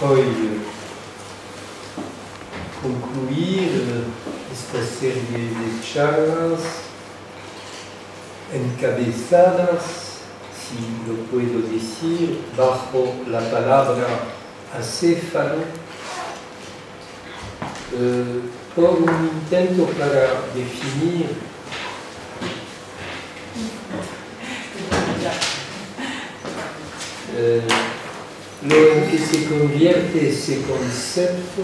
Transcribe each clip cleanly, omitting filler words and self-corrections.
hoy concluir esta serie de charlas encabezadas, si lo puedo decir, bajo la palabra acéfalo, por un intento para definir lo en que se convierte ese concepto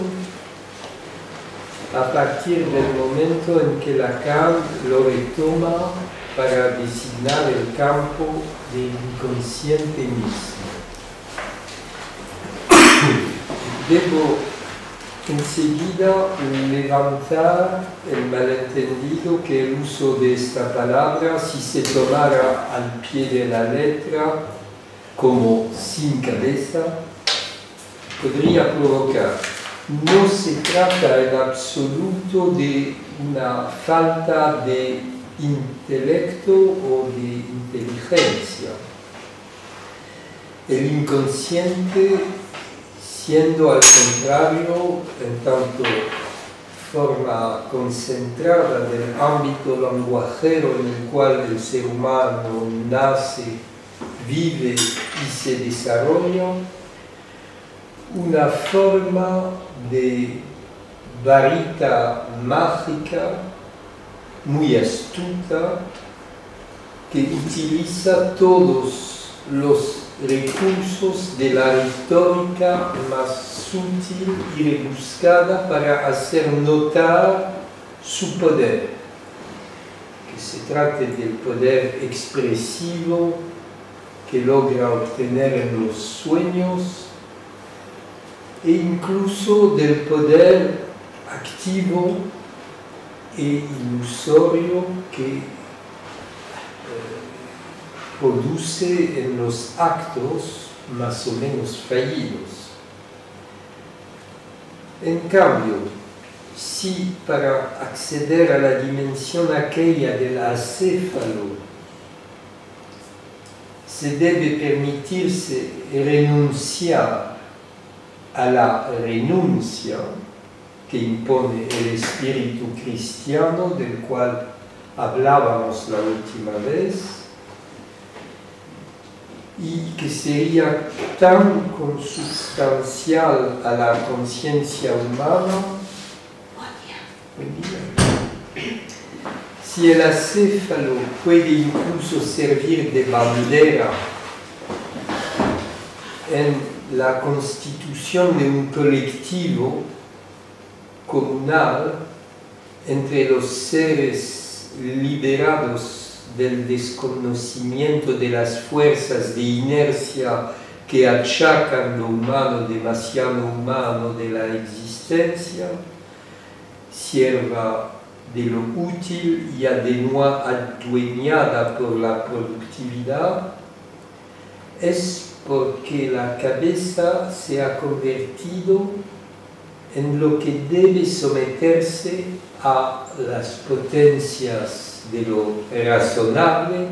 a partir del momento en que Lacan lo retoma para designar el campo del inconsciente mismo. Debo enseguida levantar el malentendido que el uso de esta palabra, si se tomara al pie de la letra como sin cabeza, podría provocar. No se trata en absoluto de una falta de intelecto o de inteligencia. El inconsciente, siendo al contrario, en tanto forma concentrada del ámbito lenguajero en el cual el ser humano nace, vive y se desarrolla, una forma de varita mágica muy astuta que utiliza todos los recursos de la retórica más sutil y rebuscada para hacer notar su poder, que se trate del poder expresivo que logra obtener en los sueños e incluso del poder activo e ilusorio que produce en los actos más o menos fallidos. En cambio, si para acceder a la dimensión aquella del acéfalo se debe permitirse renunciar a la renuncia que impone el espíritu cristiano del cual hablábamos la última vez y que sería tan consustancial a la conciencia humana. Si el acéfalo puede incluso servir de bandera en la constitución de un colectivo comunal entre los seres liberados del desconocimiento de las fuerzas de inercia que achacan lo humano demasiado humano de la existencia, sierva de lo útil y adueñada por la productividad, es porque la cabeza se ha convertido en lo que debe someterse a las potencias de lo razonable,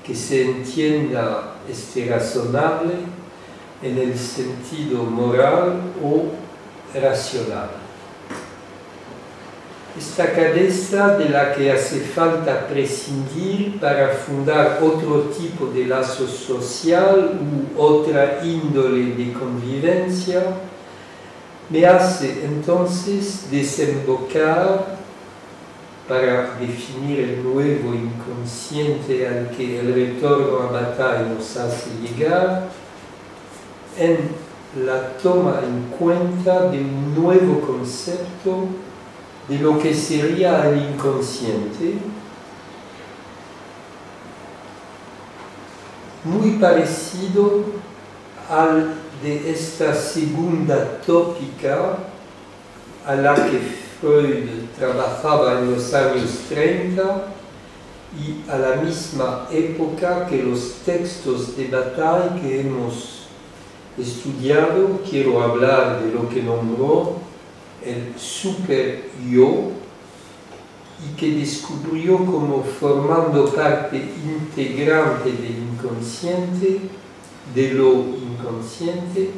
que se entienda este razonable en el sentido moral o racional. Esta cabeza de la que hace falta prescindir para fundar otro tipo de lazo social u otra índole de convivencia, me hace entonces desembocar, para definir el nuevo inconsciente al que el retorno a Bataille nos hace llegar, en la toma en cuenta de un nuevo concepto de lo que sería el inconsciente, muy parecido al de esta segunda tópica a la que Freud trabajaba en los años 30 y a la misma época que los textos de Bataille que hemos estudiado. Quiero hablar de lo que nombró el super-yo y que descubrió como formando parte integrante del inconsciente, de lo inconsciente,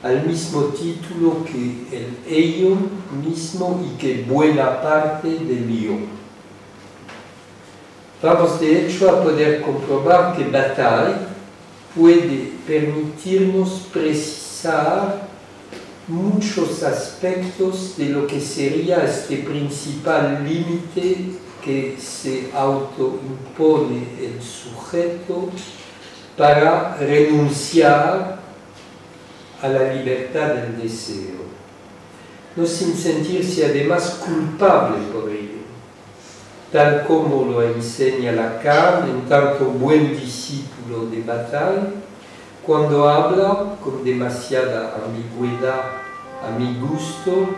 al mismo título que el ello mismo y que buena parte del yo. Vamos de hecho a poder comprobar que Bataille puede permitirnos precisar muchos aspectos de lo que sería este principal límite que se autoimpone el sujeto para renunciar a la libertad del deseo, no sin sentirse además culpable por ello, tal como lo enseña Lacan, en tanto buen discípulo de Bataille, cuando habla con demasiada ambigüedad, a mi gusto,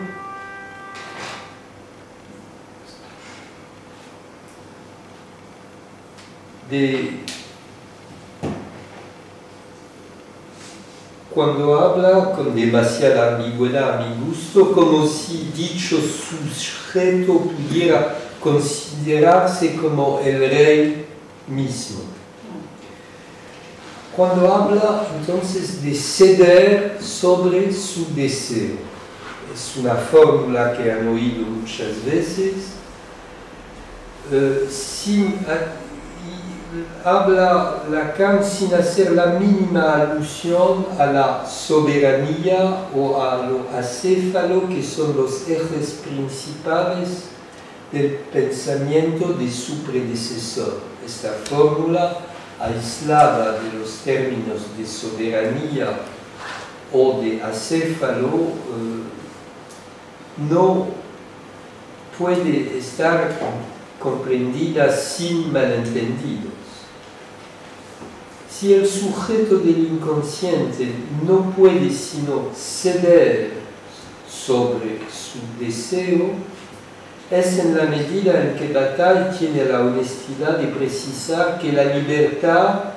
cuando habla con demasiada ambigüedad a mi gusto, como si dicho sujeto pudiera considerarse como el rey mismo. Cuando habla entonces de ceder sobre su deseo, es una fórmula que han oído muchas veces, habla Lacan sin hacer la mínima alusión a la soberanía o a lo acéfalo, que son los ejes principales del pensamiento de su predecesor. Esta fórmula, aislada de los términos de soberanía o de acéfalo, no puede estar comprendida sin malentendidos. Si el sujeto del inconsciente no puede sino ceder sobre su deseo, es en la medida en que Bataille tiene la honestidad de precisar que la libertad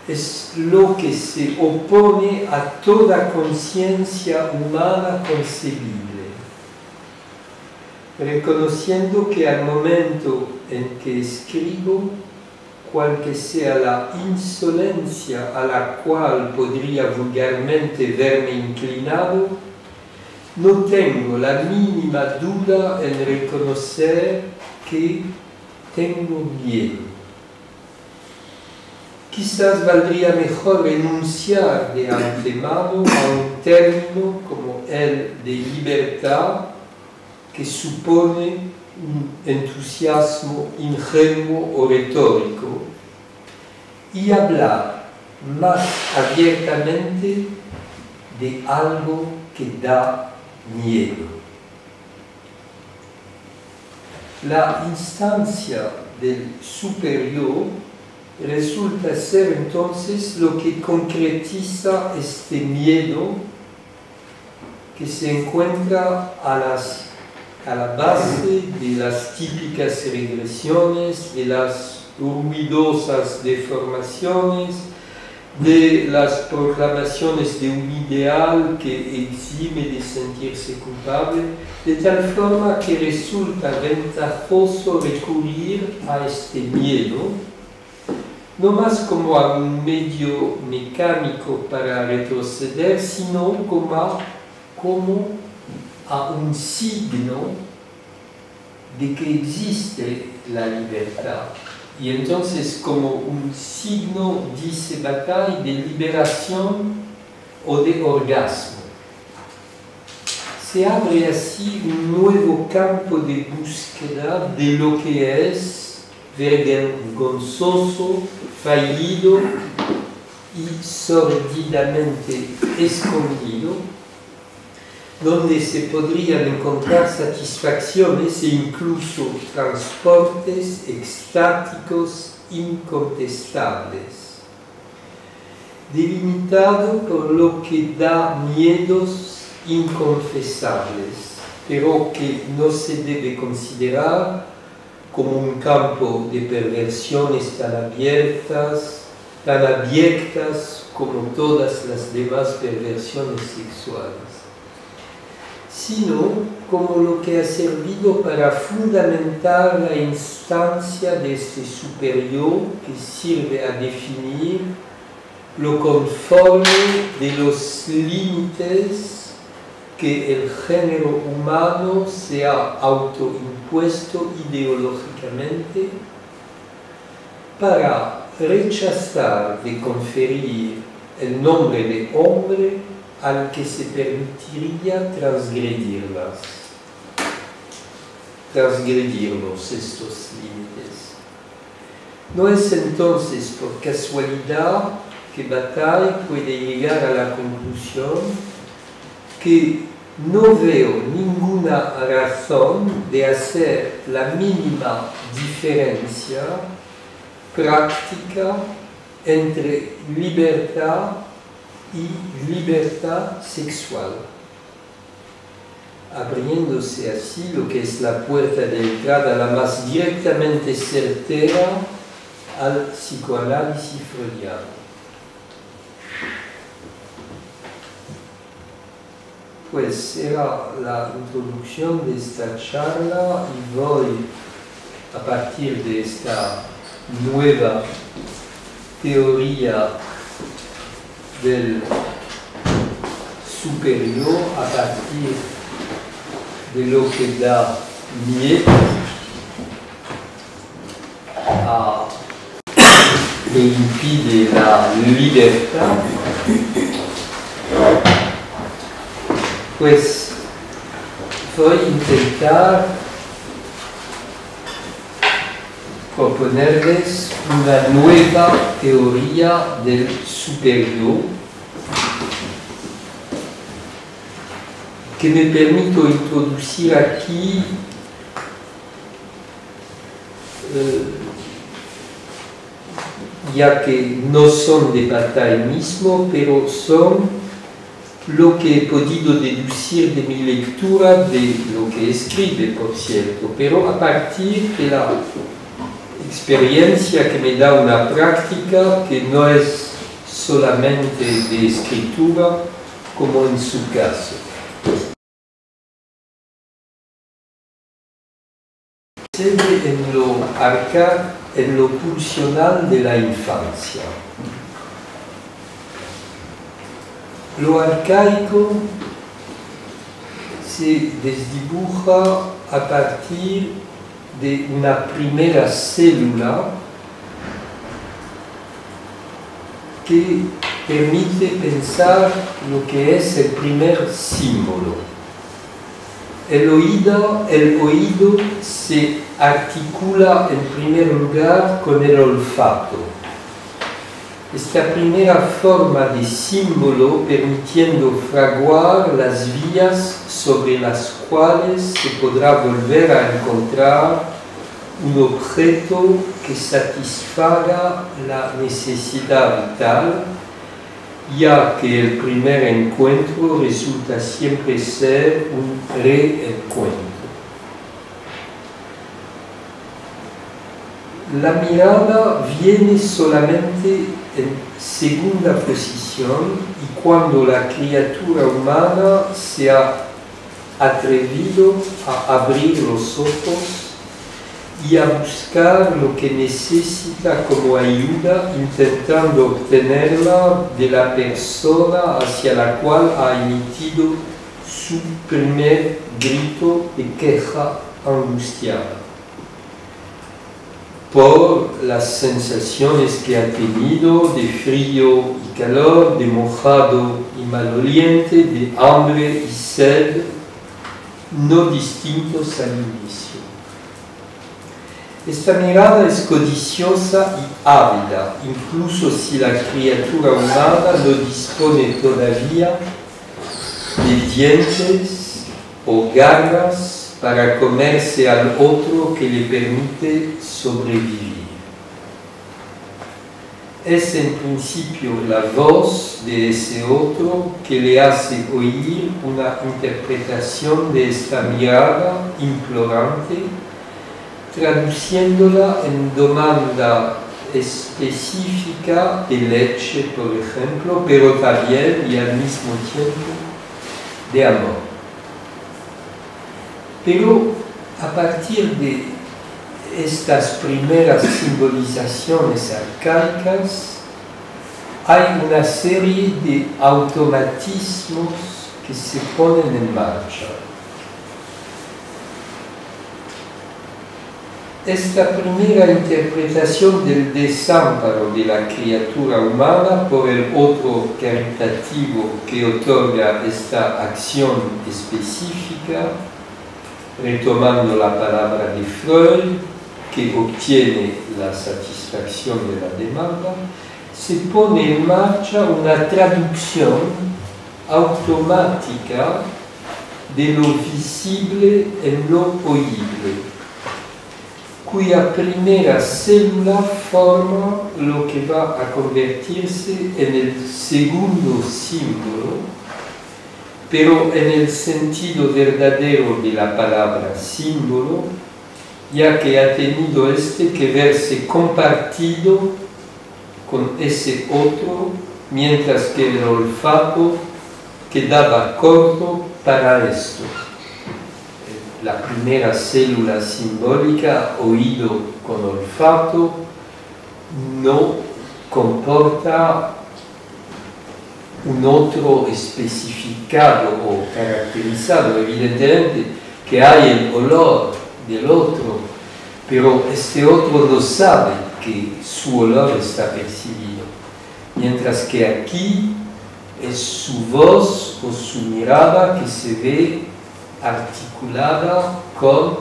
es lo que se opone a toda conciencia humana concebible, reconociendo que al momento en que escribo, cual que sea la insolencia a la cual podría vulgarmente verme inclinado, no tengo la mínima duda en reconocer que tengo miedo. Quizás valdría mejor renunciar de antemano a un término como el de libertad, que supone un entusiasmo ingenuo o retórico, y hablar más abiertamente de algo que da miedo. La instancia del superior resulta ser entonces lo que concretiza este miedo que se encuentra a la base de las típicas regresiones, de las ruidosas deformaciones, de las proclamaciones de un ideal que exime de sentirse culpable, de tal forma que resulta ventajoso recurrir a este miedo, no más como a un medio mecánico para retroceder, sino como a un signo de que existe la libertad. Y entonces como un signo, dice Bataille, de liberación o de orgasmo. Se abre así un nuevo campo de búsqueda de lo que es vergonzoso, fallido y sordidamente escondido, donde se podrían encontrar satisfacciones e incluso transportes extáticos incontestables, delimitado por lo que da miedos inconfesables, pero que no se debe considerar como un campo de perversiones tan abiertas como todas las demás perversiones sexuales, sino como lo que ha servido para fundamentar la instancia de este superior que sirve a definir lo conforme de los límites que el género humano se ha autoimpuesto ideológicamente para rechazar de conferir el nombre de hombre al que se permitiría transgredirlos estos límites. No es entonces por casualidad que Bataille puede llegar a la conclusión que no veo ninguna razón de hacer la mínima diferencia práctica entre libertad y libertad sexual, abriéndose así lo que es la puerta de entrada la más directamente certera al psicoanálisis freudiano. Pues era la introducción de esta charla y voy a partir de esta nueva teoría del superior, a partir de lo que da miedo e impide la libertad, pues voy a intentar proponerles una nueva teoría del superior que me permito introducir aquí ya que no son de Bataille mismo, pero son lo que he podido deducir de mi lectura de lo que escribe, por cierto, pero a partir de la experiencia que me da una práctica que no es solamente de escritura, como en su caso. En lo pulsional de la infancia. Lo arcaico se desdibuja a partir de una primera célula que permite pensar lo que es el primer símbolo. El oído se articula en primer lugar con el olfato. Esta primera forma de símbolo permitiendo fraguar las vías sobre las cuales se podrá volver a encontrar un objeto que satisfaga la necesidad vital, ya que el primer encuentro resulta siempre ser un reencuentro. La mirada viene solamente en segunda posición y cuando la criatura humana se ha atrevido a abrir los ojos y a buscar lo que necesita como ayuda, intentando obtenerla de la persona hacia la cual ha emitido su primer grito de queja angustiada, por las sensaciones que ha tenido de frío y calor, de mojado y maloliente, de hambre y sed, no distintos al inicio. Esta mirada es codiciosa y ávida, incluso si la criatura humana no dispone todavía de dientes o garras para comerse al otro que le permite sobrevivir. Es en principio la voz de ese otro que le hace oír una interpretación de esta mirada implorante, traduciéndola en demanda específica de leche, por ejemplo, pero también y al mismo tiempo de amor. Pero a partir de estas primeras simbolizaciones arcaicas, hay una serie de automatismos que se ponen en marcha. Esta primera interpretación del desamparo de la criatura humana por el otro caritativo que otorga esta acción específica, retomando la palabra de Freud, que obtiene la satisfacción de la demanda, se pone en marcha una traducción automática de lo visible en lo oíble, cuya primera célula forma lo que va a convertirse en el segundo símbolo, pero en el sentido verdadero de la palabra símbolo, ya que ha tenido que verse compartido con ese otro, mientras que el olfato quedaba corto para esto. La primera célula simbólica, oído con olfato, no comporta un otro especificado o caracterizado. Evidentemente que hay el olor del otro, pero este otro no sabe que su olor está percibido. Mientras que aquí es su voz o su mirada que se ve articulada con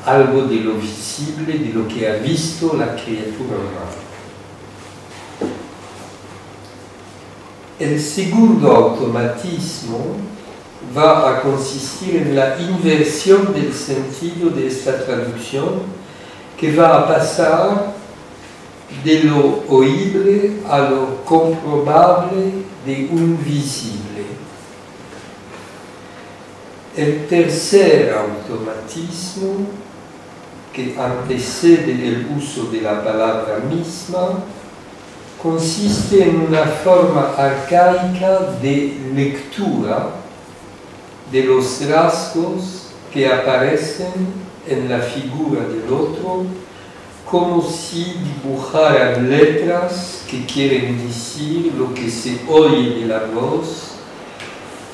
algo de lo visible, de lo que ha visto la criatura humana. El segundo automatismo va a consistir en la inversión del sentido de esta traducción, que va a pasar de lo oíble a lo comprobable de un visible. El tercer automatismo, que antecede el uso de la palabra misma, consiste en una forma arcaica de lectura de los rasgos que aparecen en la figura del otro, como si dibujaran letras que quieren decir lo que se oye de la voz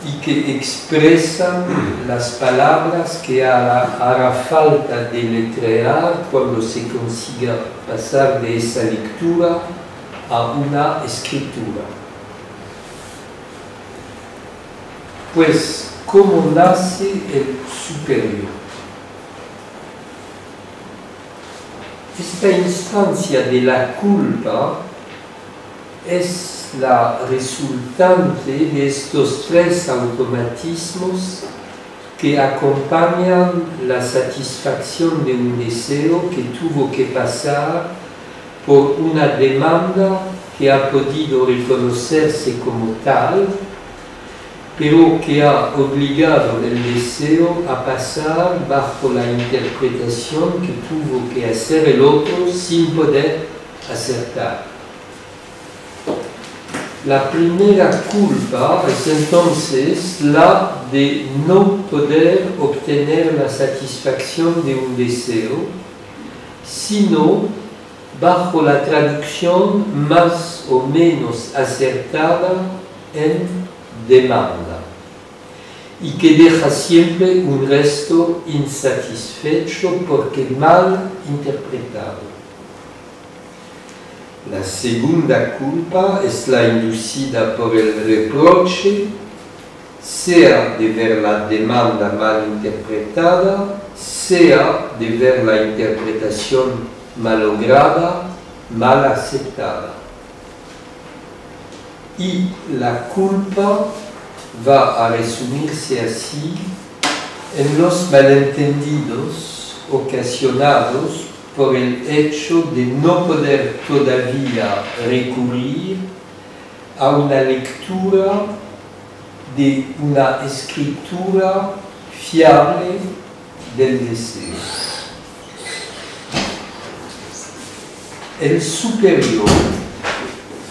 y que expresan las palabras que hará falta deletrear cuando se consiga pasar de esa lectura a una escritura. Pues, ¿cómo nace el superior? Esta instancia de la culpa es la resultante de estos tres automatismos que acompañan la satisfacción de un deseo que tuvo que pasar por una demanda que ha podido reconocerse como tal, pero que ha obligado el deseo a pasar bajo la interpretación que tuvo que hacer el otro sin poder acertar. La primera culpa es entonces la de no poder obtener la satisfacción de un deseo, sino bajo la traducción más o menos acertada en demanda, y que deja siempre un resto insatisfecho porque mal interpretado. La segunda culpa es la inducida por el reproche, sea de ver la demanda mal interpretada, sea de ver la interpretación malograda, mal aceptada. Y la culpa va a resumirse así en los malentendidos ocasionados por el hecho de no poder todavía recurrir a una lectura de una escritura fiable del deseo. El superior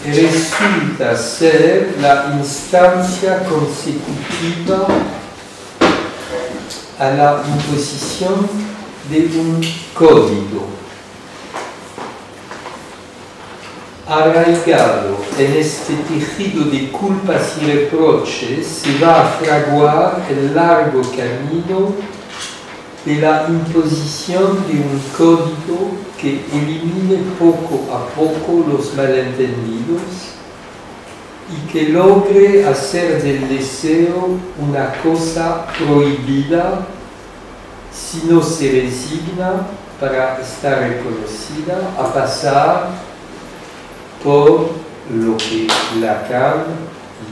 resulta ser la instancia consecutiva a la imposición de un código. arraigado en este tejido de culpas y reproches, se va a fraguar el largo camino de la imposición de un código que elimine poco a poco los malentendidos y que logre hacer del deseo una cosa prohibida si no se resigna para estar reconocida a pasar por lo que Lacan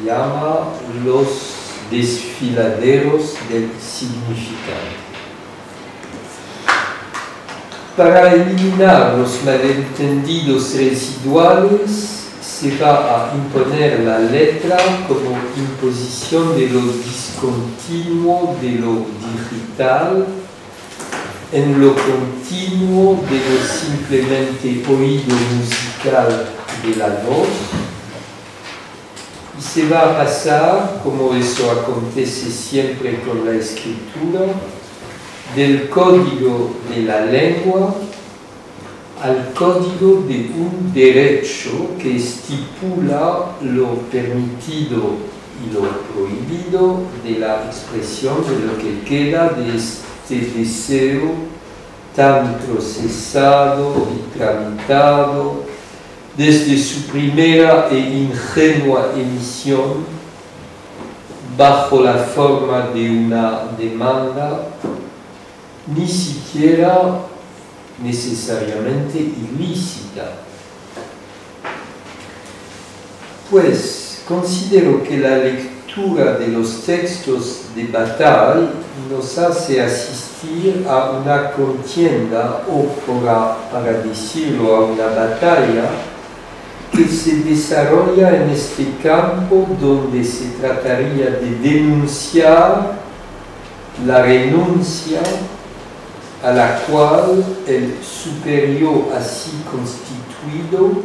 llama los desfiladeros del significado. Para eliminar los malentendidos residuales, se va a imponer la letra como imposición de lo discontinuo de lo digital en lo continuo de lo simplemente oído musical de la voz, y se va a pasar, como eso acontece siempre con la escritura, del código de la lengua al código de un derecho que estipula lo permitido y lo prohibido de la expresión de lo que queda de este deseo tan procesado y tramitado desde su primera e ingenua emisión bajo la forma de una demanda, ni siquiera necesariamente ilícita. Pues considero que la lectura de los textos de Bataille nos hace asistir a una contienda o, para decirlo, a una batalla que se desarrolla en este campo donde se trataría de denunciar la renuncia a la cual el superior así constituido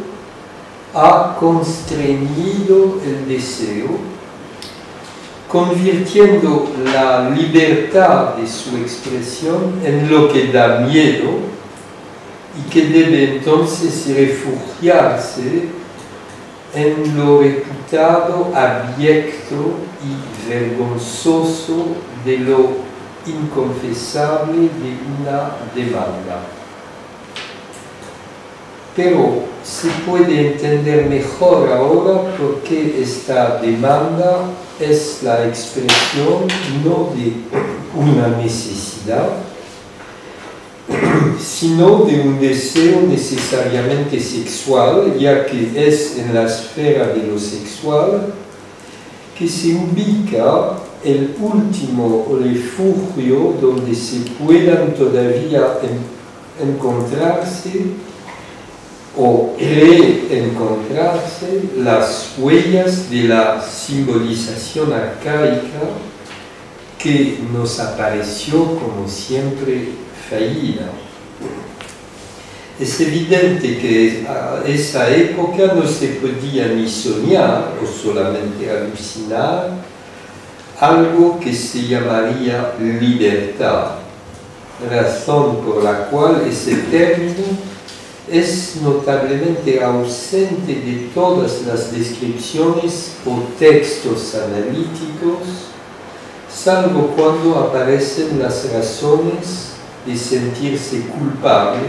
ha constreñido el deseo, convirtiendo la libertad de su expresión en lo que da miedo y que debe entonces refugiarse en lo reputado abyecto y vergonzoso de lo inconfesable de una demanda. Pero se puede entender mejor ahora por qué esta demanda es la expresión no de una necesidad, sino de un deseo necesariamente sexual, ya que es en la esfera de lo sexual que se ubica el último refugio donde se puedan todavía encontrarse o reencontrarse las huellas de la simbolización arcaica que nos apareció como siempre fallida. Es evidente que a esa época no se podía ni soñar o solamente alucinar algo que se llamaría libertad, razón por la cual ese término es notablemente ausente de todas las descripciones o textos analíticos, salvo cuando aparecen las razones de sentirse culpable,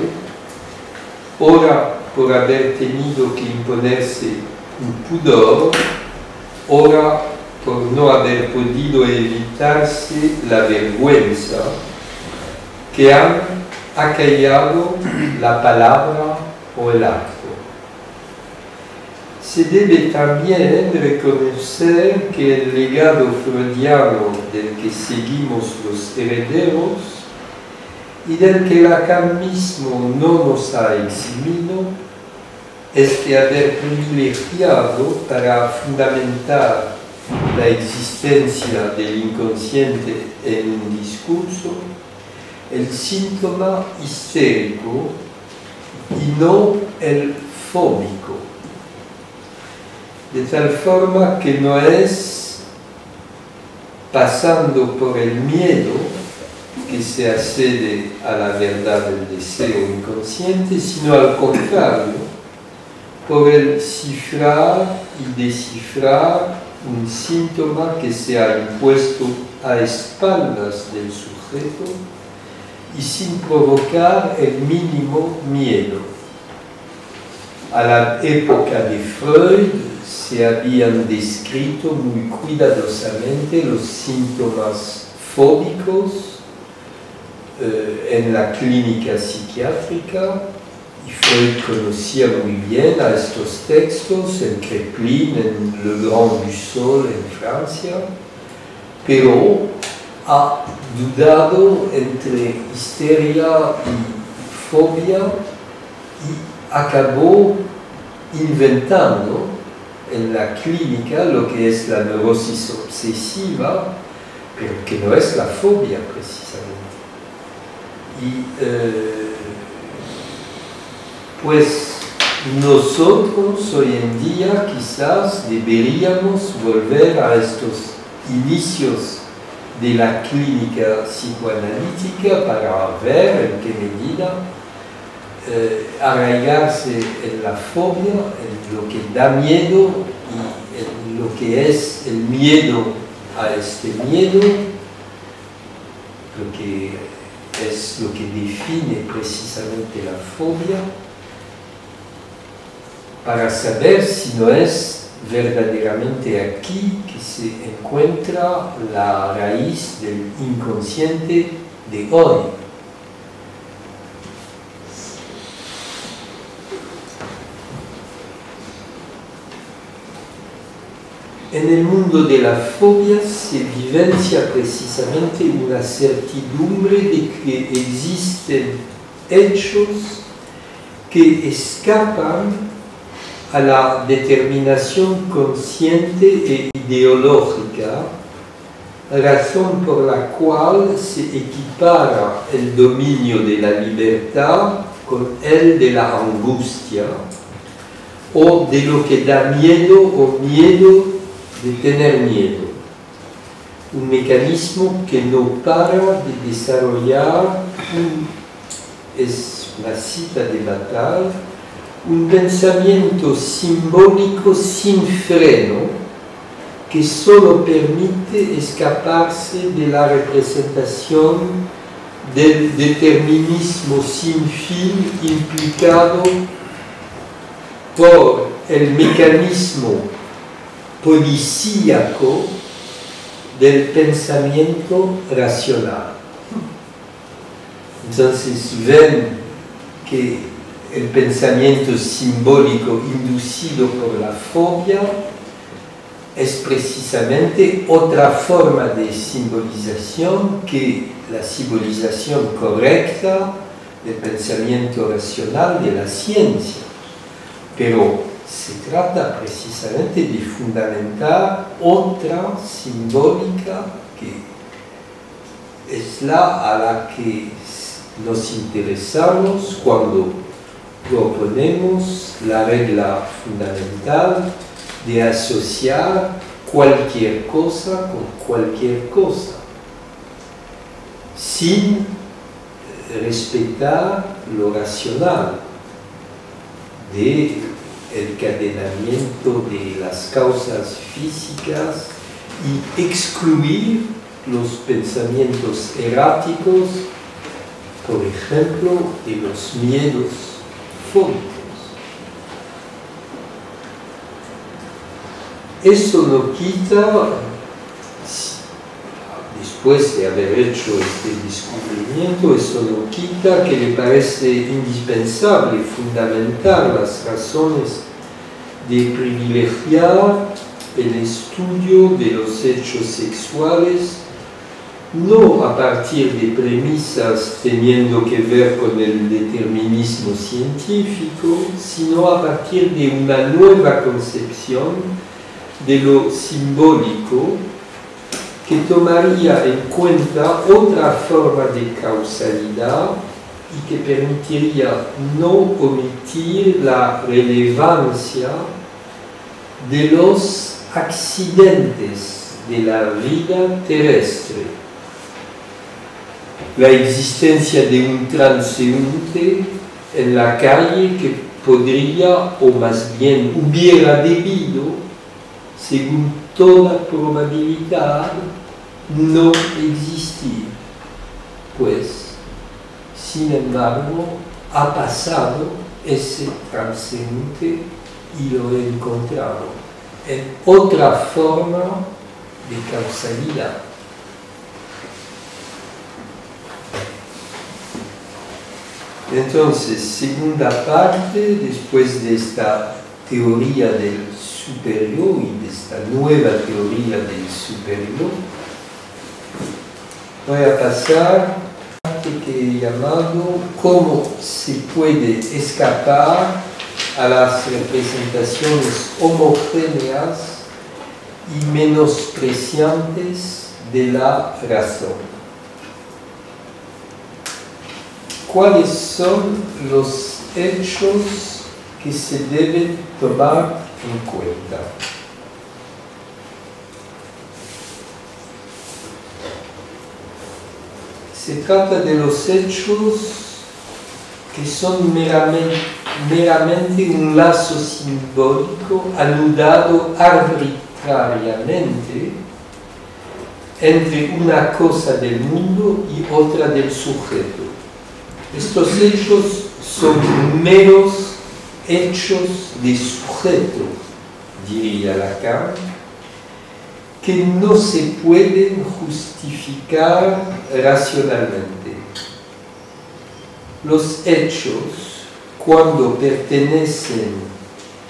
ora por haber tenido que imponerse un pudor, ora por no haber podido evitarse la vergüenza, que han acallado la palabra o el acto. Se debe también reconocer que el legado freudiano del que seguimos los herederos y del que Lacan mismo no nos ha eximido es de haber privilegiado para fundamentar la existencia del inconsciente en un discurso el síntoma histérico y no el fóbico, de tal forma que no es pasando por el miedo que se accede a la verdad del deseo inconsciente, sino al contrario, por el cifrar y descifrar un síntoma que se ha impuesto a espaldas del sujeto y sin provocar el mínimo miedo. A la época de Freud se habían descrito muy cuidadosamente los síntomas fóbicos en la clínica psiquiátrica, y Freud conocía muy bien a estos textos en Créplin, en Le Grand Bussol en Francia, pero ha dudado entre histeria y fobia y acabó inventando en la clínica lo que es la neurosis obsesiva, pero que no es la fobia precisamente. Y pues nosotros hoy en día quizás deberíamos volver a estos inicios de la clínica psicoanalítica para ver en qué medida arraigarse en la fobia, en lo que da miedo y en lo que es el miedo a este miedo, lo que es lo que define precisamente la fobia, para saber si no es verdaderamente aquí que se encuentra la raíz del inconsciente de hoy. En el mundo de la fobia se vivencia precisamente una certidumbre de que existen hechos que escapan a la determinación consciente e ideológica, razón por la cual se equipara el dominio de la libertad con el de la angustia, o de lo que da miedo o miedo de tener miedo. Un mecanismo que no para de desarrollar, es una cita de Bataille, un pensamiento simbólico sin freno que solo permite escaparse de la representación del determinismo sin fin implicado por el mecanismo policíaco del pensamiento racional. Entonces ven que el pensamiento simbólico inducido por la fobia es precisamente otra forma de simbolización que la simbolización correcta del pensamiento racional de la ciencia. Pero se trata precisamente de fundamentar otra simbólica que es la a la que nos interesamos cuando proponemos la regla fundamental de asociar cualquier cosa con cualquier cosa, sin respetar lo racional del encadenamiento de las causas físicas y excluir los pensamientos erráticos, por ejemplo, de los miedos fóbicos. Eso no quita, después de haber hecho este descubrimiento, eso no quita que le parece indispensable fundamentar las razones de privilegiar el estudio de los hechos sexuales no a partir de premisas teniendo que ver con el determinismo científico, sino a partir de una nueva concepción de lo simbólico que tomaría en cuenta otra forma de causalidad y que permitiría no omitir la relevancia de los accidentes de la vida terrestre. La existencia de un transeúnte en la calle que podría, o más bien hubiera debido, según toda probabilidad, no existir. Pues, sin embargo, ha pasado ese transeúnte y lo he encontrado en otra forma de causalidad. Entonces, segunda parte, después de esta teoría del superior y de esta nueva teoría del superior, voy a pasar a la parte que he llamado cómo se puede escapar a las representaciones homogéneas y menospreciantes de la razón. ¿Cuáles son los hechos que se deben tomar en cuenta? Se trata de los hechos que son meramente un lazo simbólico anudado arbitrariamente entre una cosa del mundo y otra del sujeto. Estos hechos son meros hechos de sujeto, diría Lacan, que no se pueden justificar racionalmente. Los hechos, cuando pertenecen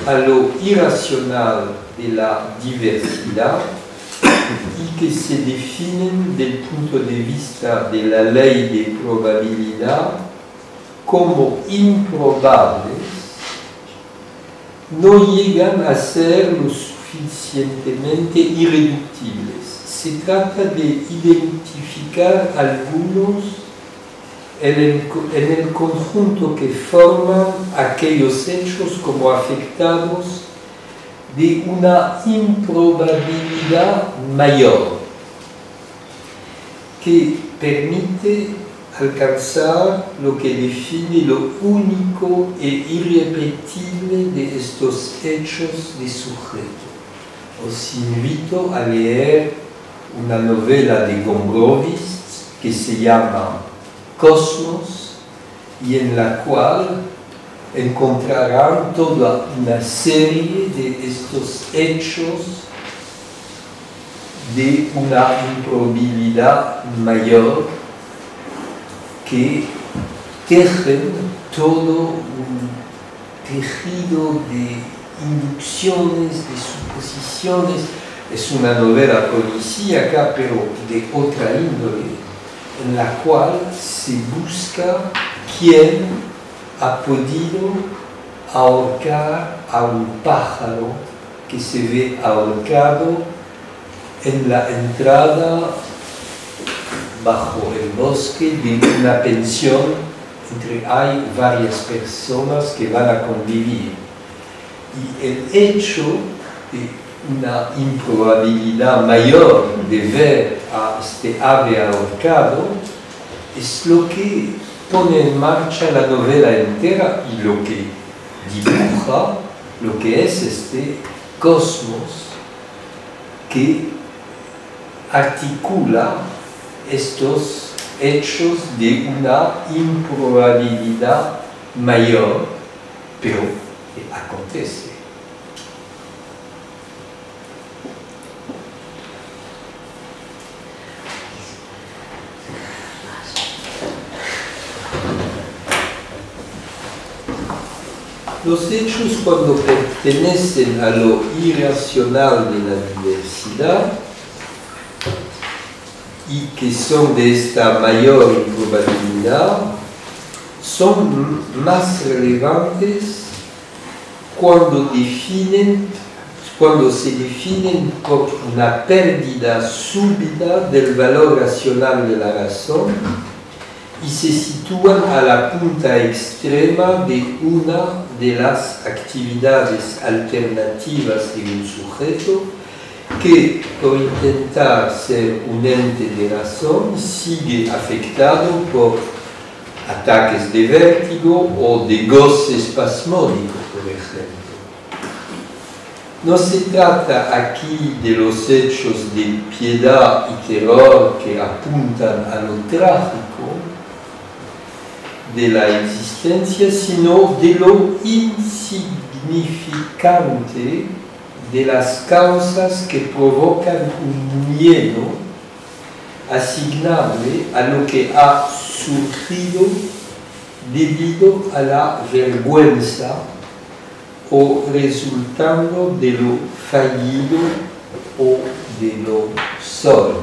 a lo irracional de la diversidad y que se definen del punto de vista de la ley de probabilidad como improbables, no llegan a ser lo suficientemente irreductibles. Se trata de identificar algunos en el conjunto que forman aquellos hechos como afectados de una improbabilidad mayor que permite alcanzar lo que define lo único e irrepetible de estos hechos de sujeto. Os invito a leer una novela de Gombrowicz que se llama Cosmos y en la cual encontrarán toda una serie de estos hechos de una improbabilidad mayor que tejen todo un tejido de inducciones, de suposiciones. Es una novela policíaca, pero de otra índole, en la cual se busca quién ha podido ahorcar a un pájaro que se ve ahorcado en la entrada bajo el bosque de una pensión entre hay varias personas que van a convivir. Y el hecho de una improbabilidad mayor de ver a este ave ahorcado es lo que pone en marcha la novela entera y lo que dibuja lo que es este cosmos que articula estos hechos de una improbabilidad mayor, pero que acontece. Los hechos, cuando pertenecen a lo irracional de la diversidad y que son de esta mayor improbabilidad, son más relevantes cuando se definen por una pérdida súbita del valor racional de la razón y se sitúan a la punta extrema de una de las actividades alternativas de un sujeto que, por intentar ser un ente de razón, sigue afectado por ataques de vértigo o de goce espasmódico, por ejemplo. No se trata aquí de los hechos de piedad y terror que apuntan a lo trágico de la existencia, sino de lo insignificante de las causas que provocan un miedo asignable a lo que ha surgido debido a la vergüenza o resultando de lo fallido o de lo sórdido.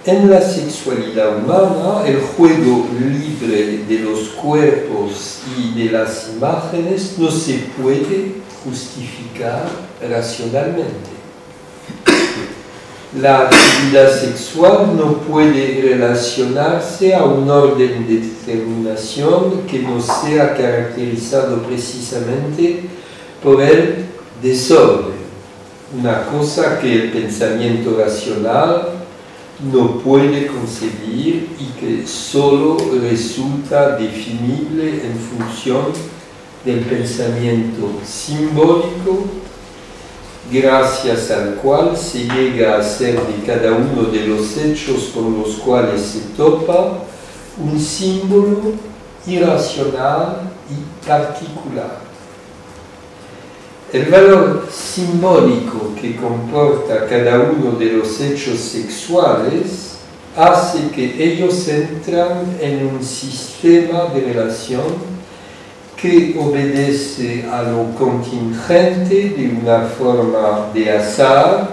En la sexualidad humana, el juego libre de los cuerpos y de las imágenes no se puede justificar racionalmente. La actividad sexual no puede relacionarse a un orden de determinación que no sea caracterizado precisamente por el desorden, una cosa que el pensamiento racional no puede concebir y que solo resulta definible en función del pensamiento simbólico, gracias al cual se llega a hacer de cada uno de los hechos con los cuales se topa un símbolo irracional y particular. El valor simbólico que comporta cada uno de los hechos sexuales hace que ellos entran en un sistema de relación que obedece a lo contingente de una forma de azar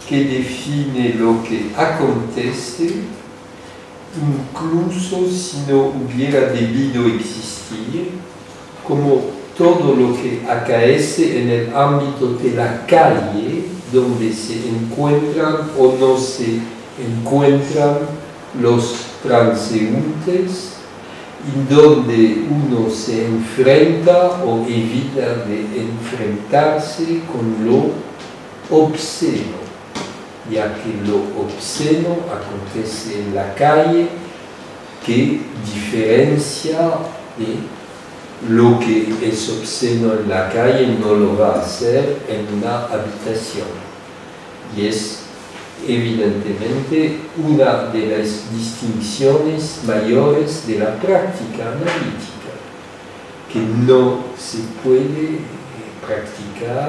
que define lo que acontece, incluso si no hubiera debido existir, como todo lo que acaece en el ámbito de la calle, donde se encuentran o no se encuentran los transeúntes, y donde uno se enfrenta o evita de enfrentarse con lo obsceno, ya que lo obsceno acontece en la calle, que diferencia de lo que es obsceno en la calle no lo va a hacer en una habitación. Y es evidentemente una de las distinciones mayores de la práctica analítica, que no se puede practicar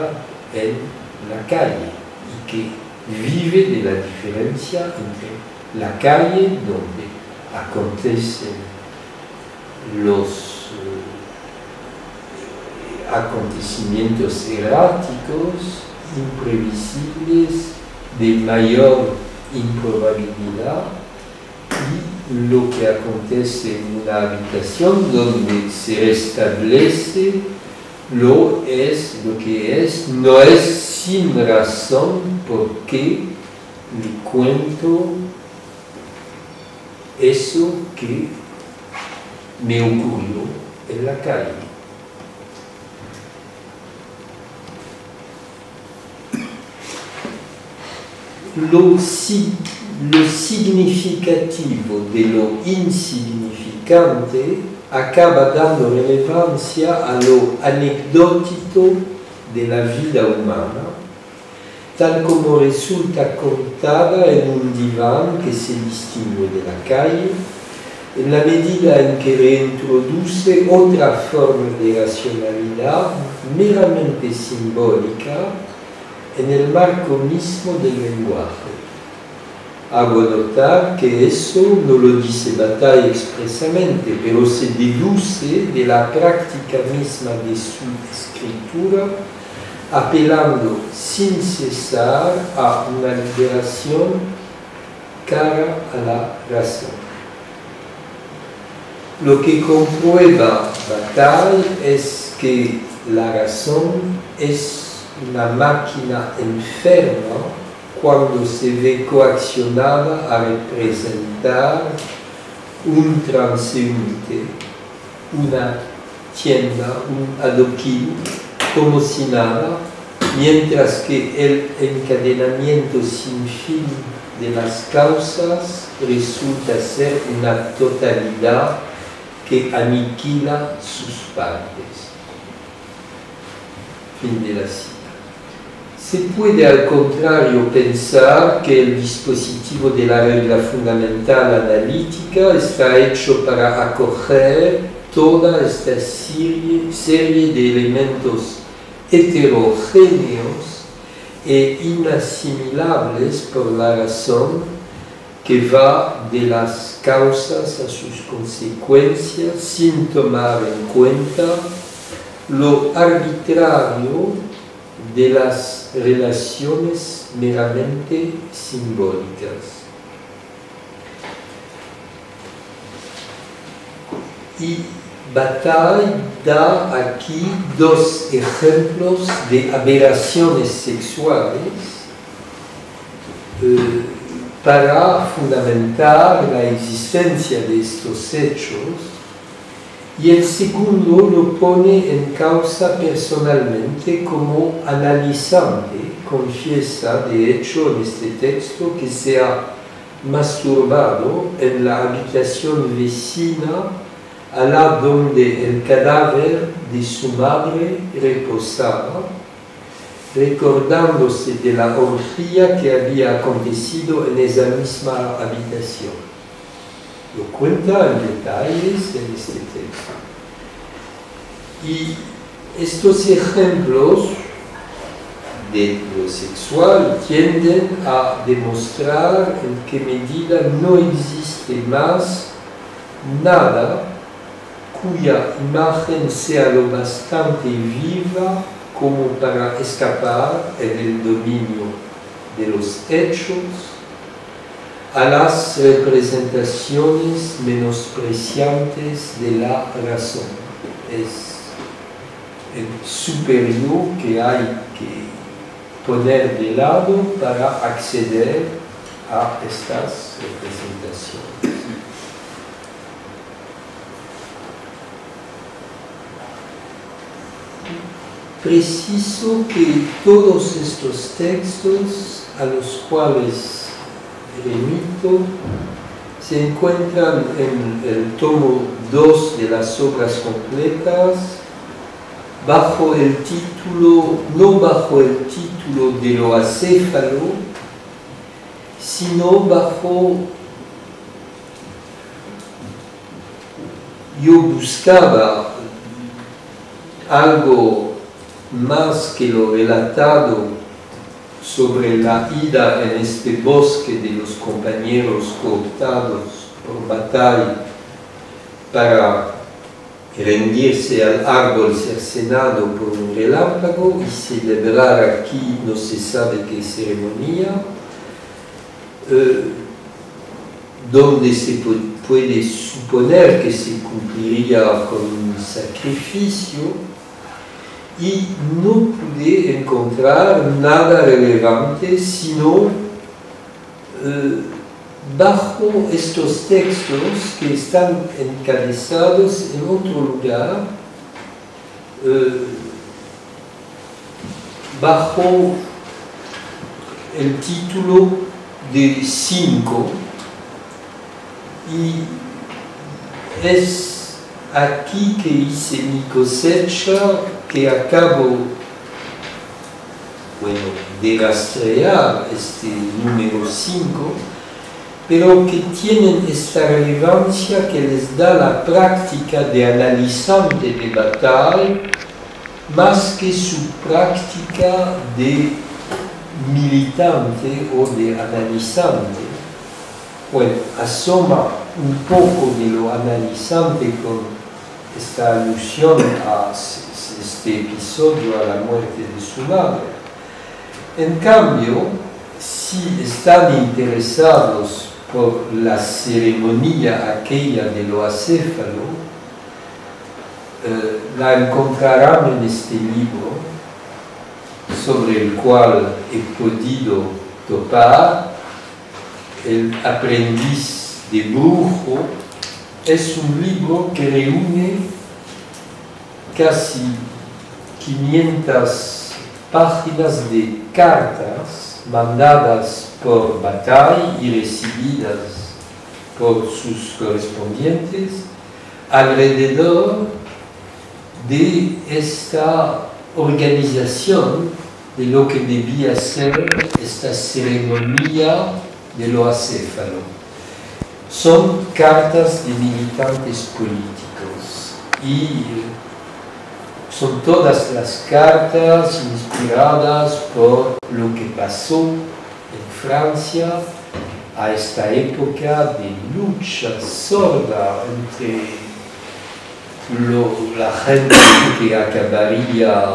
en la calle y que vive de la diferencia entre la calle, donde acontecen los acontecimientos erráticos, imprevisibles, de mayor improbabilidad, y lo que acontece en una habitación donde se restablece lo que es, no es sin razón porque le cuento eso que me ocurrió en la calle. Lo significativo de lo insignificante acaba dando relevancia a lo anecdótico de la vida humana, tal como resulta contada en un diván que se distingue de la calle, en la medida en que reintroduce otra forma de racionalidad meramente simbólica en el marco mismo del lenguaje. Hago notar que eso no lo dice Bataille expresamente, pero se deduce de la práctica misma de su escritura, apelando sin cesar a una liberación cara a la razón. Lo que comprueba Bataille es que la razón es una máquina enferma cuando se ve coaccionada a representar un transeúnte, una tienda, un adoquín, como si nada, mientras que el encadenamiento sin fin de las causas resulta ser una totalidad que aniquila sus partes. Fin de la cita. Se puede al contrario pensar que el dispositivo de la regla fundamental analítica está hecho para acoger toda esta serie de elementos heterogéneos e inasimilables por la razón, que va de las causas a sus consecuencias sin tomar en cuenta lo arbitrario de las relaciones meramente simbólicas. Y Bataille da aquí dos ejemplos de aberraciones sexuales para fundamentar la existencia de estos hechos, y el segundo lo pone en causa personalmente como analizante. Confiesa, de hecho, en este texto que se ha masturbado en la habitación vecina a la donde el cadáver de su madre reposaba, recordándose de la orgía que había acontecido en esa misma habitación. Lo cuenta en detalles en este texto. Y estos ejemplos de lo sexual tienden a demostrar en qué medida no existe más nada cuya imagen sea lo bastante viva como para escapar en el dominio de los hechos a las representaciones menospreciantes de la razón. Es el superior que hay que poner de lado para acceder a estas representaciones. Preciso que todos estos textos a los cuales remito se encuentran en el tomo 2 de las obras completas, bajo el título, no bajo el título de lo acéfalo, sino bajo, yo buscaba algo más que lo relatado sobre la ida en este bosque de los compañeros cooptados por Bataille para rendirse al árbol cercenado por un relámpago y celebrar aquí no se sabe qué ceremonia, donde se puede suponer que se cumpliría con un sacrificio, y no pude encontrar nada relevante sino bajo estos textos que están encabezados en otro lugar, bajo el título de 5, y es aquí que hice mi cosecha, que acabo, de rastrear este número 5, pero que tienen esta relevancia que les da la práctica de analizante de Bataille más que su práctica de militante o de analizante. Bueno, asoma un poco de lo analizante con esta alusión a este episodio, a la muerte de su madre. En cambio, si están interesados por la ceremonia aquella de lo acéfalo, la encontrarán en este libro, sobre el cual he podido topar. El aprendiz de brujo es un libro que reúne casi 500 páginas de cartas mandadas por Bataille y recibidas por sus correspondientes alrededor de esta organización de lo que debía ser esta ceremonia de lo acéfalo. Son cartas de militantes políticos y son todas las cartas inspiradas por lo que pasó en Francia a esta época de lucha sorda entre la gente que acabaría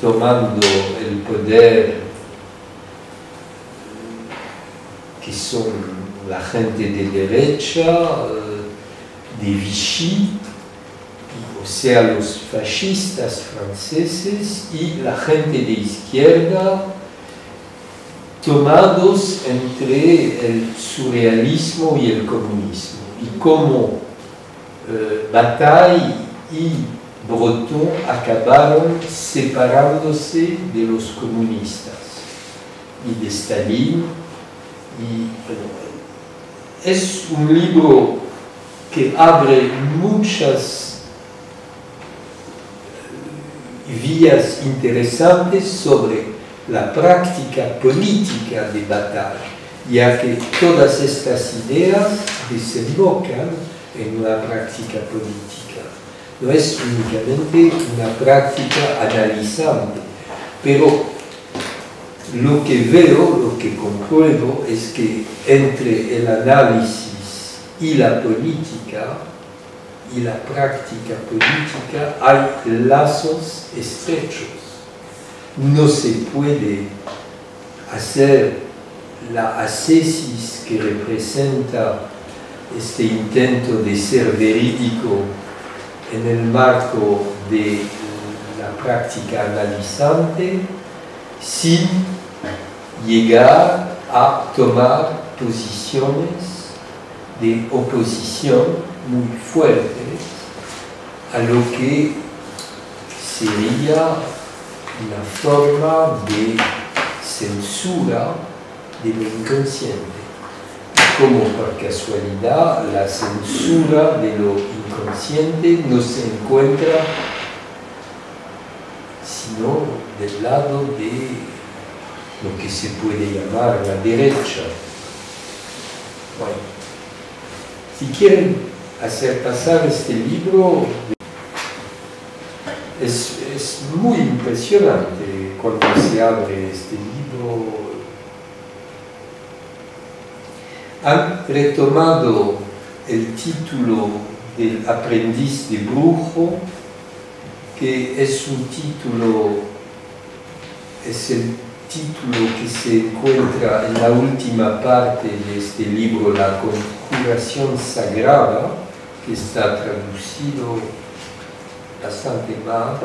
tomando el poder, que son la gente de derecha, de Vichy, o sea, los fascistas franceses, y la gente de izquierda, tomados entre el surrealismo y el comunismo. Y como Bataille y Breton acabaron separándose de los comunistas y de Stalin. Y, bueno, es un libro que abre muchas vías interesantes sobre la práctica política de Bataille, ya que todas estas ideas desembocan en una práctica política. No es únicamente una práctica analizante, pero lo que veo, lo que compruebo es que entre el análisis y la política y la práctica política hay lazos estrechos. No se puede hacer la ascesis que representa este intento de ser verídico en el marco de la práctica analizante sin llegar a tomar posiciones de oposición muy fuertes a lo que sería una forma de censura de lo inconsciente. Como por casualidad la censura de lo inconsciente no se encuentra sino del lado de lo que se puede llamar la derecha. Bueno, si quieren hacer pasar este libro, es muy impresionante cuando se abre este libro. Han retomado el título del aprendiz de brujo, que es un título, es el título que se encuentra en la última parte de este libro, La Conjuración Sagrada, que está traducido bastante mal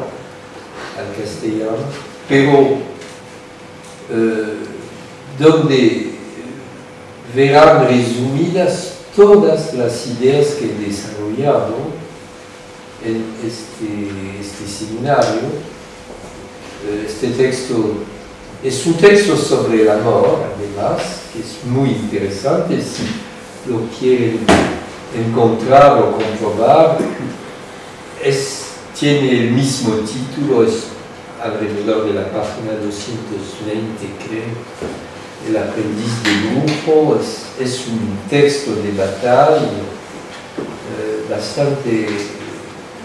al castellano, pero donde verán resumidas todas las ideas que he desarrollado en este seminario. Este texto es un texto sobre el amor, además, que es muy interesante si lo quieren encontrar o comprobar. Tiene el mismo título, es alrededor de la página 220, creo. El aprendiz de brujo es un texto de Bataille bastante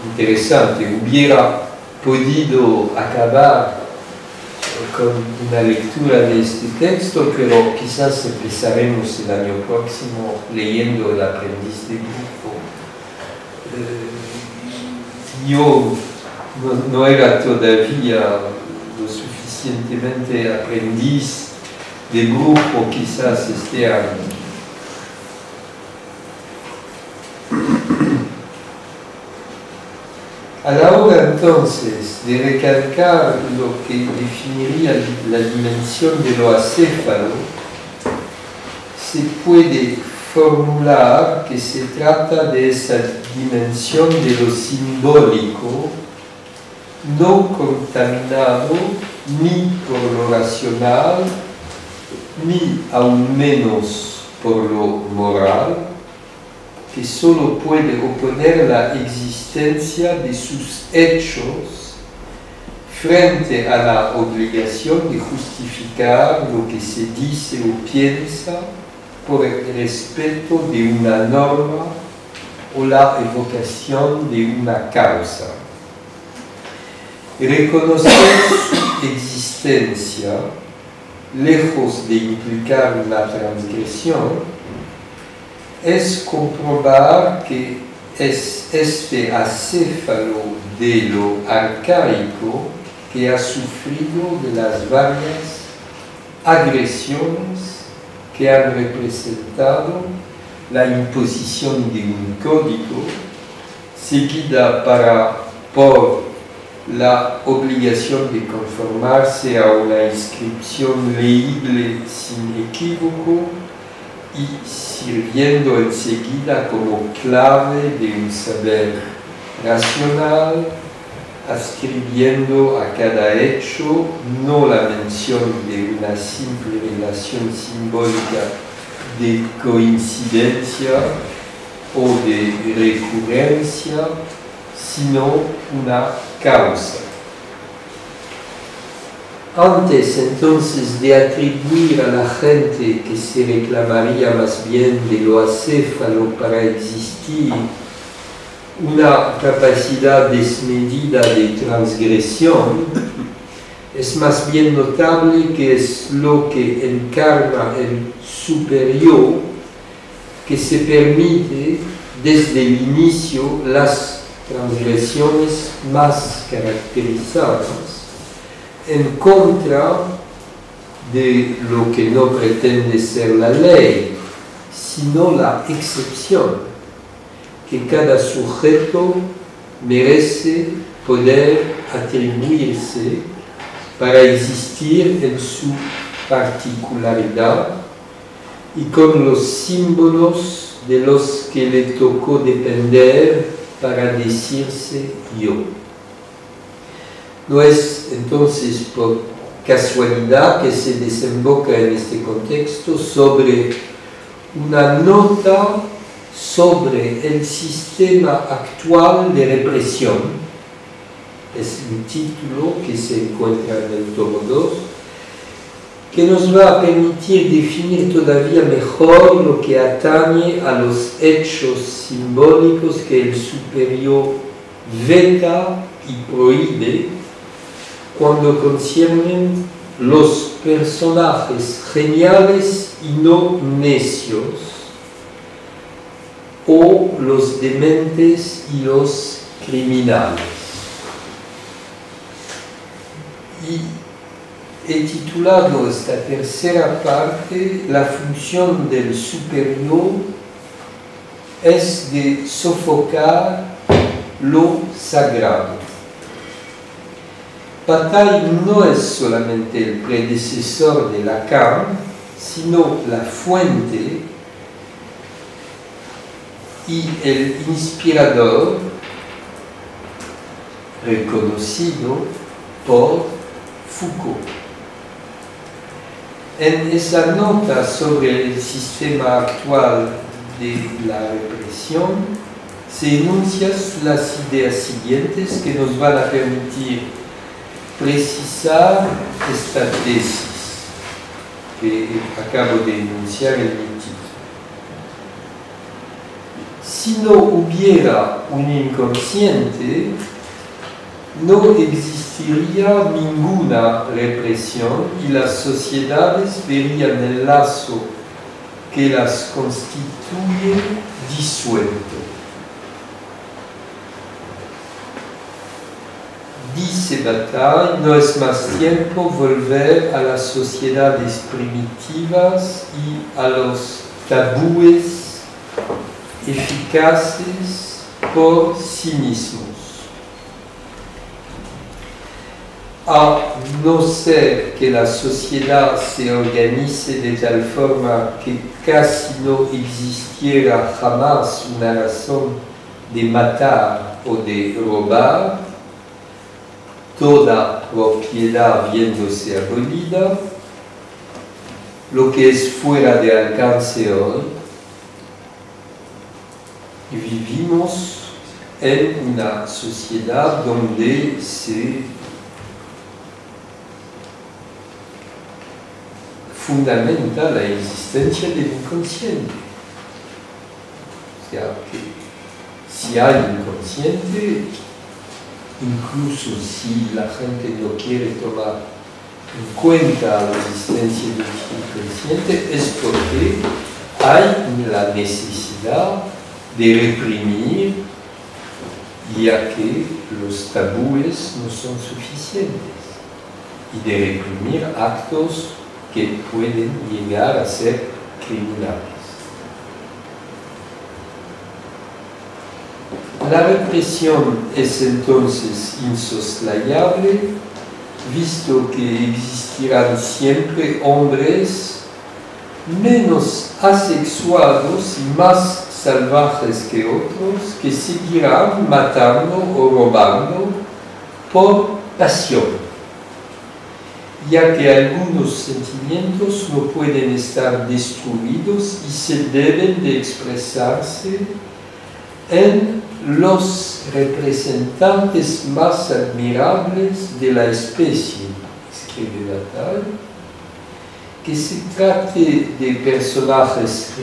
interesante. Hubiera podido acabar con una lectura de este texto, pero quizás empezaremos el año próximo leyendo El aprendiz de brujo. Yo no era todavía lo suficientemente aprendiz de brujo quizás este año. A la hora entonces de recalcar lo que definiría la dimensión de lo acéfalo, se puede formular que se trata de esa dimensión de lo simbólico no contaminado ni por lo racional ni aún menos por lo moral, que solo puede oponer la existencia de sus hechos frente a la obligación de justificar lo que se dice o piensa por el respeto de una norma o la evocación de una causa. Reconocer su existencia, lejos de implicar una transgresión, es comprobar que es este acéfalo de lo arcaico que ha sufrido de las varias agresiones que han representado la imposición de un código, seguida por la obligación de conformarse a una inscripción leíble sin equívoco y sirviendo enseguida como clave de un saber racional, ascribiendo a cada hecho no la mención de una simple relación simbólica de coincidencia o de recurrencia, sino una causa. Antes entonces de atribuir a la gente que se reclamaría más bien de lo acéfalo para existir una capacidad desmedida de transgresión, es más bien notable que es lo que encarna el superior que se permite desde el inicio las transgresiones más caracterizadas en contra de lo que no pretende ser la ley, sino la excepción que cada sujeto merece poder atribuirse para existir en su particularidad y con los símbolos de los que le tocó depender para decirse yo. No es entonces por casualidad que se desemboca en este contexto sobre una nota sobre el sistema actual de represión. Es un título que se encuentra en el tomo 2, que nos va a permitir definir todavía mejor lo que atañe a los hechos simbólicos que el superior veta y prohíbe cuando conciernen los personajes geniales y no necios, o los dementes y los criminales. Y he titulado esta tercera parte La función del superior es de sofocar lo sagrado. Bataille no es solamente el predecesor de Lacan, sino la fuente y el inspirador reconocido por Foucault. En esa nota sobre el sistema actual de la represión se enuncian las ideas siguientes que nos van a permitir precisar esta tesis que acabo de enunciar en mi título. Si no hubiera un inconsciente, no existiría ninguna represión y las sociedades verían el lazo que las constituye disuelto. Dice Bataille, no es más tiempo volver a las sociedades primitivas y a los tabúes eficaces por sí mismos. A no ser que la sociedad se organice de tal forma que casi no existiera jamás una razón de matar o de robar, toda propiedad viéndose abolida, lo que es fuera de alcance hoy, y vivimos en una sociedad donde se fundamenta la existencia del inconsciente. O sea, que si hay inconsciente, incluso si la gente no quiere tomar en cuenta la existencia del inconsciente, es porque hay la necesidad de reprimir, ya que los tabúes no son suficientes, y de reprimir actos que pueden llegar a ser criminales. La represión es entonces insoslayable, visto que existirán siempre hombres menos asexuados y más salvajes que otros, que seguirán matando o robando por pasión, ya que algunos sentimientos no pueden estar destruidos y se deben de expresarse en los representantes más admirables de la especie, escribe Bataille, que se trate de personajes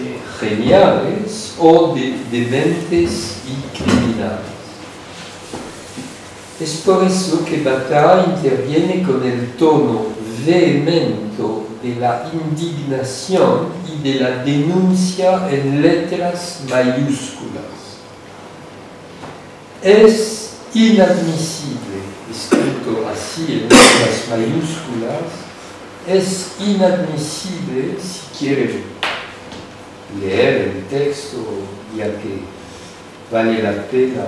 geniales o de dementes y criminales. Es por eso que Bataille interviene con el tono vehemento de la indignación y de la denuncia en letras mayúsculas. Es inadmisible, escrito así en letras mayúsculas, es inadmisible, si quieren leer el texto, ya que vale la pena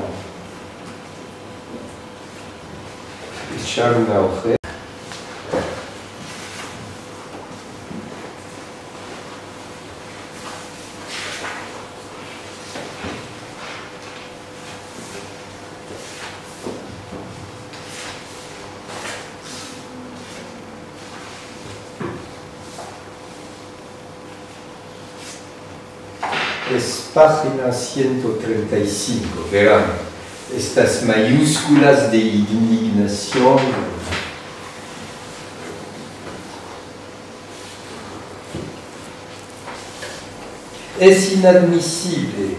echar una ojeada. Es página 135, verán, estas mayúsculas de indignación. Es inadmisible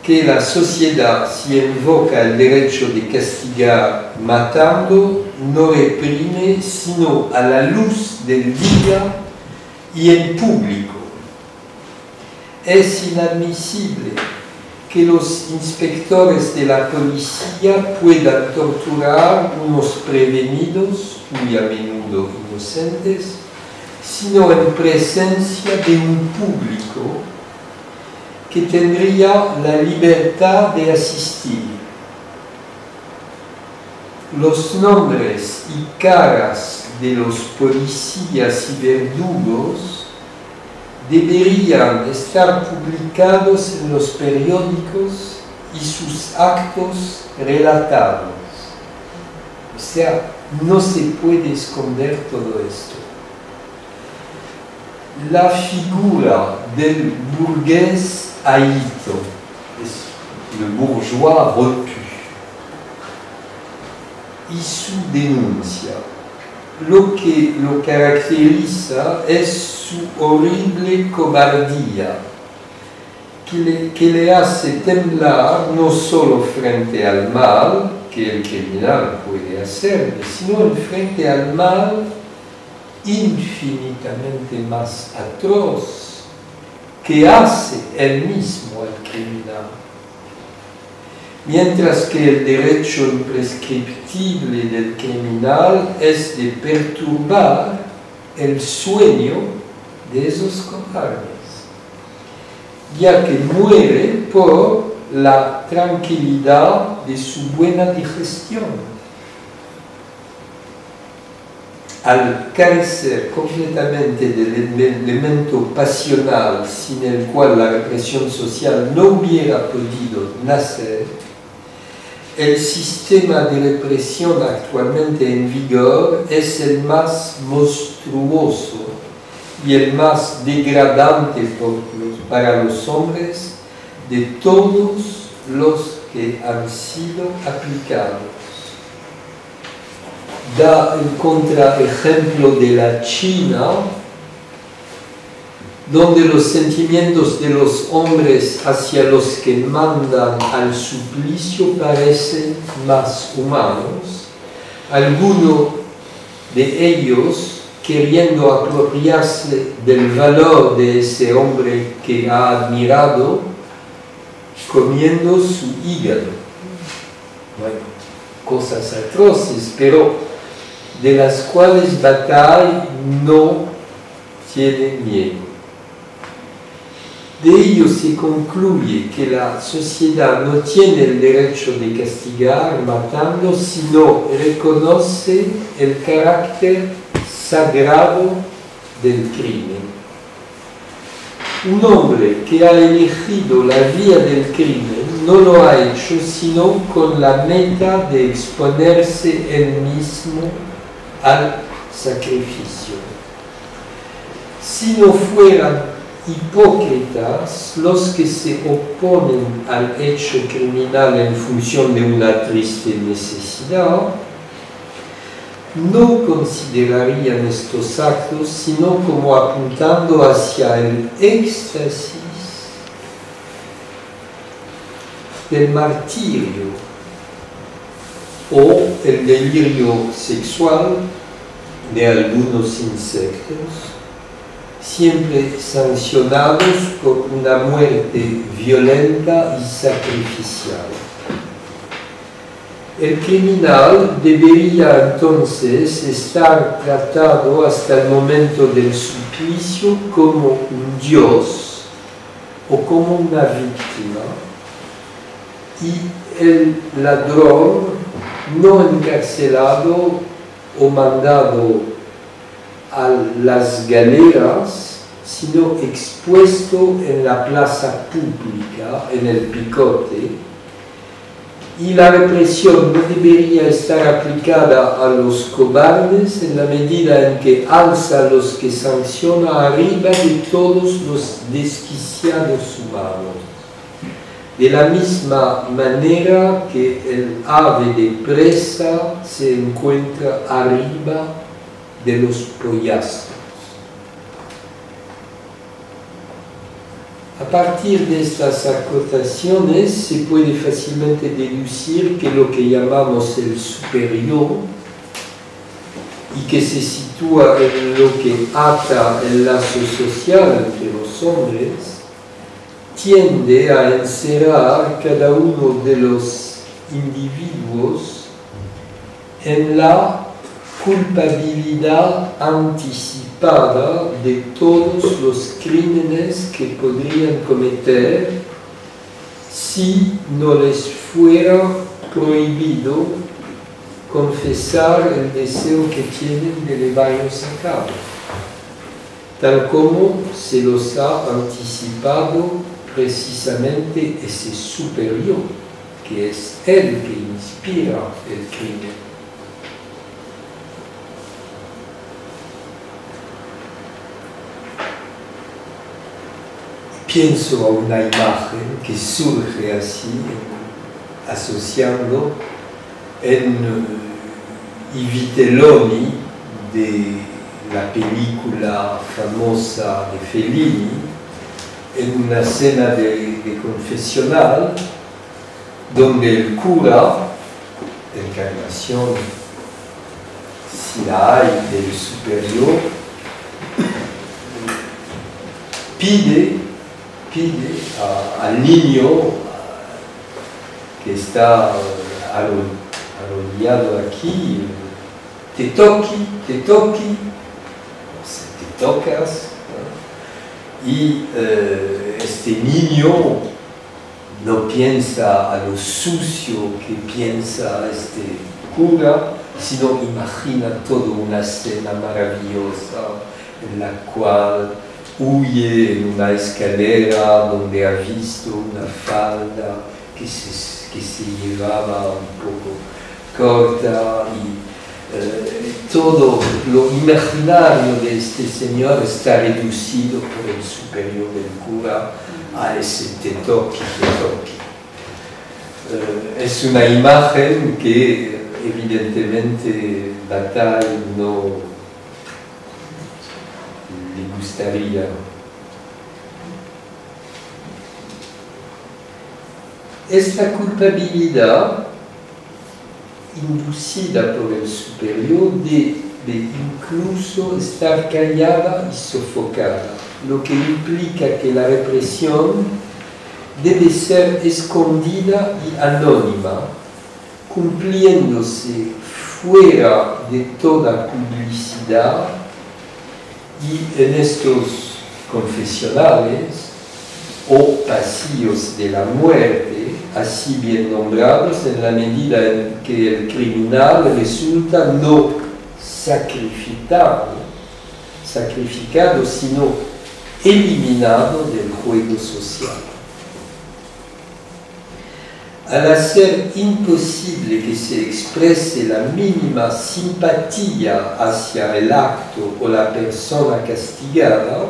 que la sociedad, si invoca el derecho de castigar matando, no reprime sino a la luz del día y en público. Es inadmisible que los inspectores de la policía puedan torturar unos prevenidos, muy a menudo inocentes, sino en presencia de un público que tendría la libertad de asistir. Los nombres y caras de los policías y verdugos deberían estar publicados en los periódicos y sus actos relatados. O sea, no se puede esconder todo esto. La figura del burgués haïto, le bourgeois repu, y su denuncia, lo que lo caracteriza es su horrible cobardía, que le hace temblar no solo frente al mal que el criminal puede hacer, sino frente al mal infinitamente más atroz que hace él mismo al criminal. Mientras que el derecho imprescriptible del criminal es de perturbar el sueño de esos cobardes, ya que muere por la tranquilidad de su buena digestión. Al carecer completamente del elemento pasional sin el cual la represión social no hubiera podido nacer, el sistema de represión actualmente en vigor es el más monstruoso y el más degradante para los hombres de todos los que han sido aplicados. Da el contraejemplo de la China, donde los sentimientos de los hombres hacia los que mandan al suplicio parecen más humanos. Alguno de ellos, queriendo apropiarse del valor de ese hombre que ha admirado, comiendo su hígado. Bueno, cosas atroces, pero de las cuales Bataille no tiene miedo. De ello se concluye que la sociedad no tiene el derecho de castigar matando, sino reconoce el carácter sagrado del crimen. Un hombre que ha elegido la vía del crimen no lo ha hecho sino con la meta de exponerse él mismo al sacrificio. Si no fueran hipócritas los que se oponen al hecho criminal en función de una triste necesidad, no considerarían estos actos sino como apuntando hacia el éxtasis del martirio o el delirio sexual de algunos insectos, siempre sancionados por una muerte violenta y sacrificial. El criminal debería entonces estar tratado hasta el momento del suplicio como un dios o como una víctima, y el ladrón no encarcelado o mandado a las galeras, sino expuesto en la plaza pública, en el picote, y la represión no debería estar aplicada a los cobardes en la medida en que alza a los que sanciona arriba de todos los desquiciados humanos. De la misma manera que el ave de presa se encuentra arriba de los pollastros. A partir de estas acotaciones se puede fácilmente deducir que lo que llamamos el superior y que se sitúa en lo que ata el lazo social entre los hombres tiende a encerrar cada uno de los individuos en la culpabilidad anticipada de todos los crímenes que podrían cometer si no les fuera prohibido confesar el deseo que tienen de llevarlos a cabo, tal como se los ha anticipado precisamente ese superior, que es el que inspira el crimen. Pienso a una imagen que surge así, asociando en I Vitelloni de la película famosa de Fellini, en una escena de confesional, donde el cura, encarnación, si la hay, del superior, pide al niño que está arrodillado aquí, te toqui, te tocas, ¿no? Y este niño no piensa a lo sucio que piensa este cura, sino imagina toda una escena maravillosa en la cual huye en una escalera donde ha visto una falda que se llevaba un poco corta y todo lo imaginario de este señor está reducido por el superior del cura a ese tetoki. Es una imagen que evidentemente Bataille no le gustaría. Esta culpabilidad inducida por el superior de incluso estar callada y sofocada, lo que implica que la represión debe ser escondida y anónima, cumpliéndose fuera de toda publicidad, y en estos confesionales o pasillos de la muerte, así bien nombrados, en la medida en que el criminal resulta no sacrificado, sino eliminado del juego social. Al hacer imposible que se exprese la mínima simpatía hacia el acto o la persona castigada,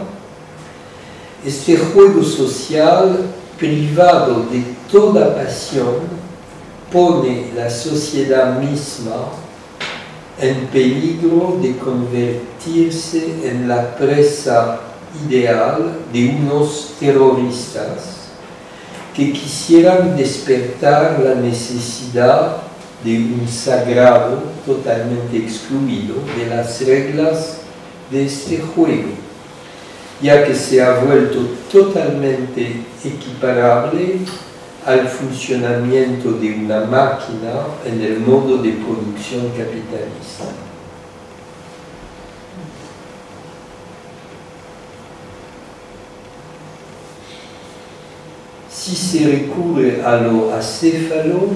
este juego social, privado de toda pasión, pone la sociedad misma en peligro de convertirse en la presa ideal de unos terroristas que quisieran despertar la necesidad de un sagrado totalmente excluido de las reglas de este juego, ya que se ha vuelto totalmente equiparable al funcionamiento de una máquina en el modo de producción capitalista. Si se recurre a lo acéfalo,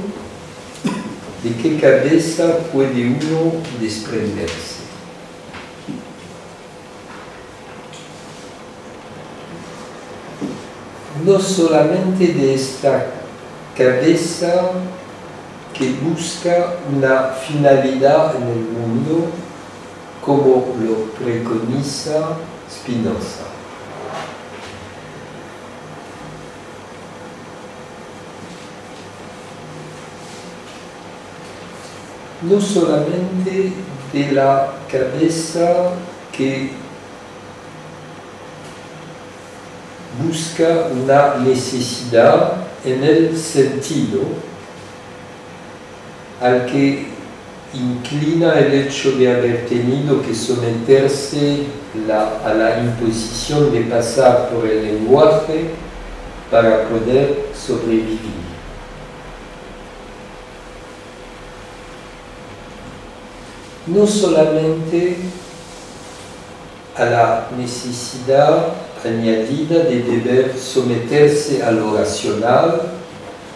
¿de qué cabeza puede uno desprenderse? No solamente de esta cabeza que busca una finalidad en el mundo, como lo preconiza Spinoza. No solamente de la cabeza que busca una necesidad en el sentido al que inclina el hecho de haber tenido que someterse a la imposición de pasar por el lenguaje para poder sobrevivir. No solamente a la necesidad añadida de deber someterse a lo racional,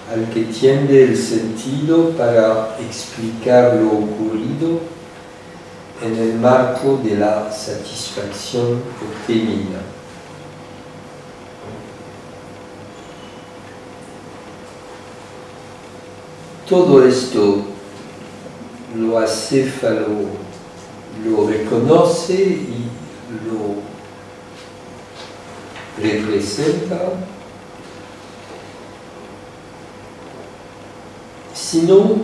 al que tiende el sentido para explicar lo ocurrido en el marco de la satisfacción obtenida. Todo esto lo acéfalo lo reconoce y lo representa, sino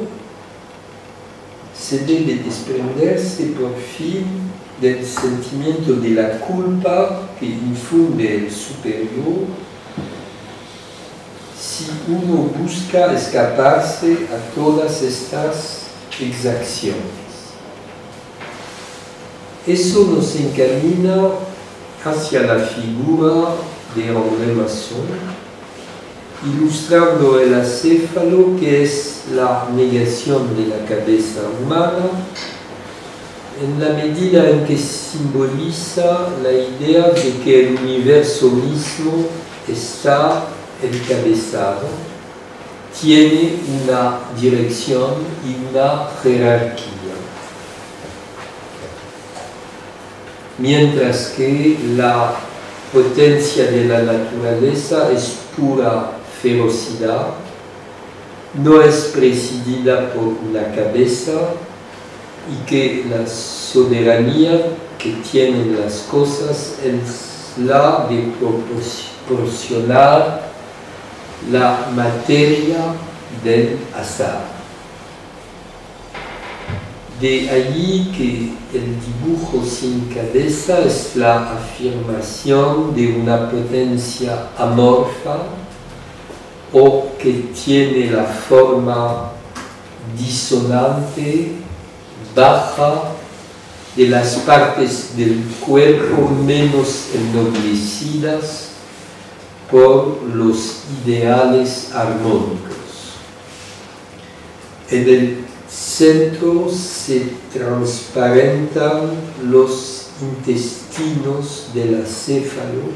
se debe desprenderse por fin del sentimiento de la culpa que infunde el superior si uno busca escaparse a todas estas exacciones. Eso nos encamina hacia la figura de André Masson, ilustrando el acéfalo, que es la negación de la cabeza humana, en la medida en que simboliza la idea de que el universo mismo está encabezado, tiene una dirección y una jerarquía. Mientras que la potencia de la naturaleza es pura ferocidad, no es presidida por una cabeza, y que la soberanía que tienen las cosas es la de proporcionar la materia del azar. De allí que el dibujo sin cabeza es la afirmación de una potencia amorfa o que tiene la forma disonante, baja, de las partes del cuerpo menos ennoblecidas por los ideales armónicos. En el centro se transparentan los intestinos del acéfalo,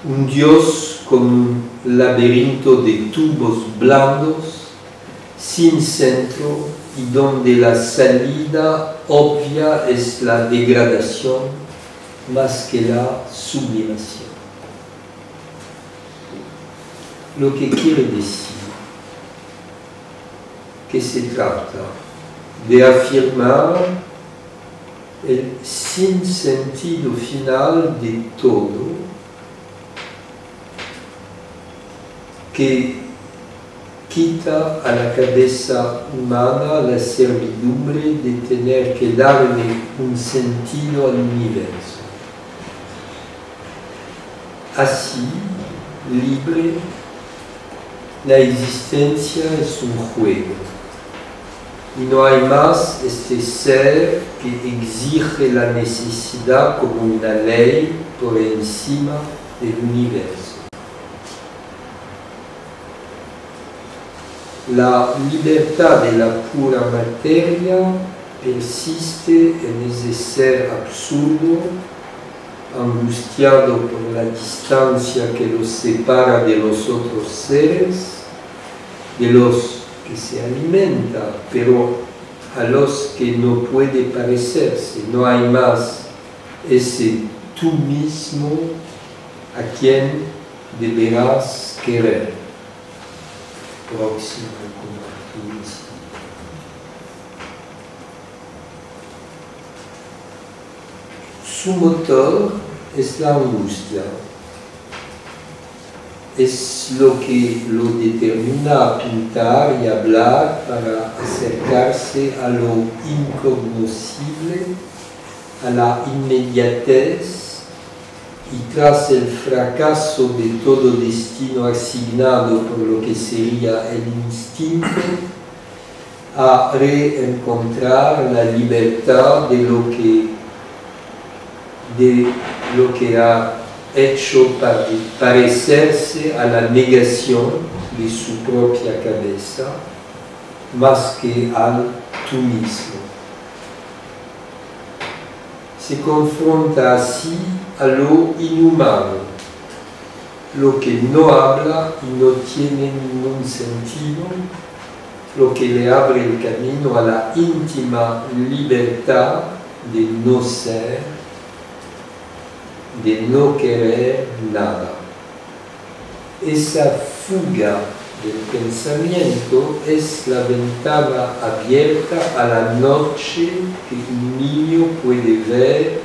un dios con un laberinto de tubos blandos, sin centro, y donde la salida obvia es la degradación más que la sublimación. Lo que quiere decir que se trata de afirmar el sinsentido final de todo, que quita a la cabeza humana la servidumbre de tener que darle un sentido al universo. Así, libre, la existencia es un juego. Y no hay más este ser que exige la necesidad como una ley por encima del universo. La libertad de la pura materia persiste en ese ser absurdo, angustiado por la distancia que los separa de los otros seres, de los que se alimenta, pero a los que no puede parecerse. No hay más ese tú mismo a quien deberás querer. Próximo compartir. Su motor es la angustia. Es lo que lo determina a pintar y hablar para acercarse a lo incognoscible, a la inmediatez, y tras el fracaso de todo destino asignado por lo que sería el instinto, a reencontrar la libertad de lo que ha hecho parecerse a la negación de su propia cabeza, más que al tú mismo. Se confronta así a lo inhumano, lo que no habla y no tiene ningún sentido, lo que le abre el camino a la íntima libertad de no ser, de no querer nada. Esa fuga del pensamiento es la ventana abierta a la noche que un niño puede ver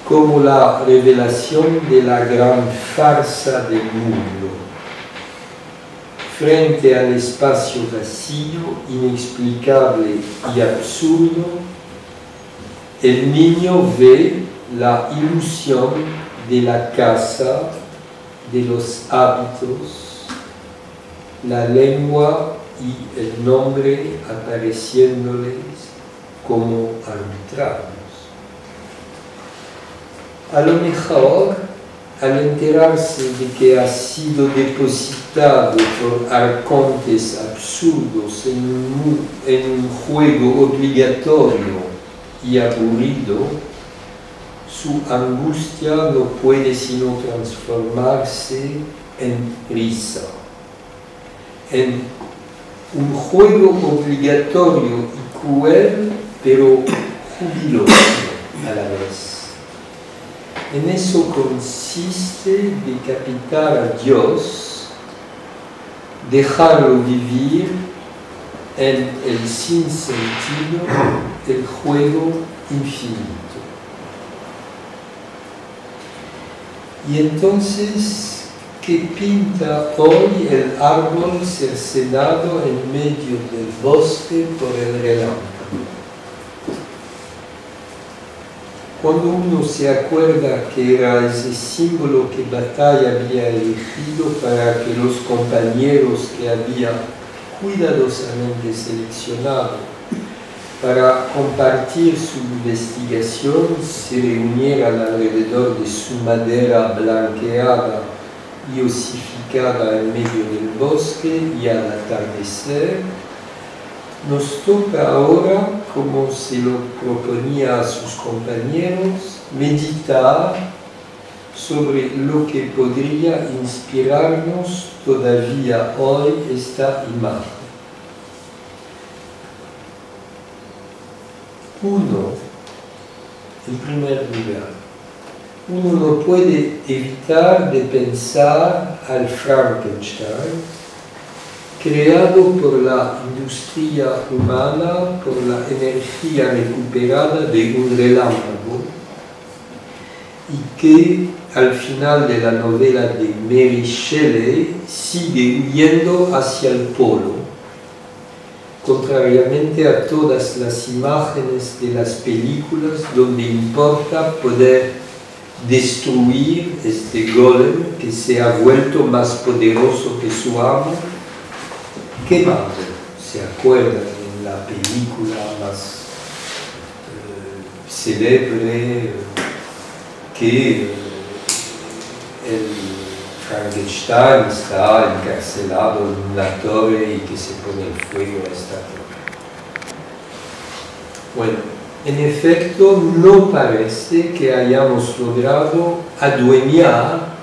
como la revelación de la gran farsa del mundo. Frente al espacio vacío, inexplicable y absurdo, el niño ve la ilusión de la casa, de los hábitos, la lengua y el nombre apareciéndoles como arbitrarios. A lo mejor, al enterarse de que ha sido depositado por arcontes absurdos en un juego obligatorio y aburrido, su angustia no puede sino transformarse en risa, en un juego obligatorio y cruel, pero jubiloso a la vez. En eso consiste decapitar a Dios, dejarlo vivir en el sinsentido, el juego infinito. Y entonces, ¿qué pinta hoy el árbol cercenado en medio del bosque por el relámpago? Cuando uno se acuerda que era ese símbolo que Bataille había elegido para que los compañeros que había cuidadosamente seleccionado para compartir su investigación se reunieran alrededor de su madera blanqueada y osificada en medio del bosque y al atardecer, nos toca ahora, como se lo proponía a sus compañeros, meditar sobre lo que podría inspirarnos todavía hoy esta imagen. Uno, en primer lugar, uno no puede evitar de pensar al Frankenstein creado por la industria humana, por la energía recuperada de un relámpago, y que al final de la novela de Mary Shelley sigue huyendo hacia el polo, contrariamente a todas las imágenes de las películas donde importa poder destruir este golem que se ha vuelto más poderoso que su amo. ¿Qué más se acuerdan en la película más célebre que el Frankenstein está encarcelado en una torre y que se pone el fuego a esta torre? Bueno, en efecto, no parece que hayamos logrado adueñar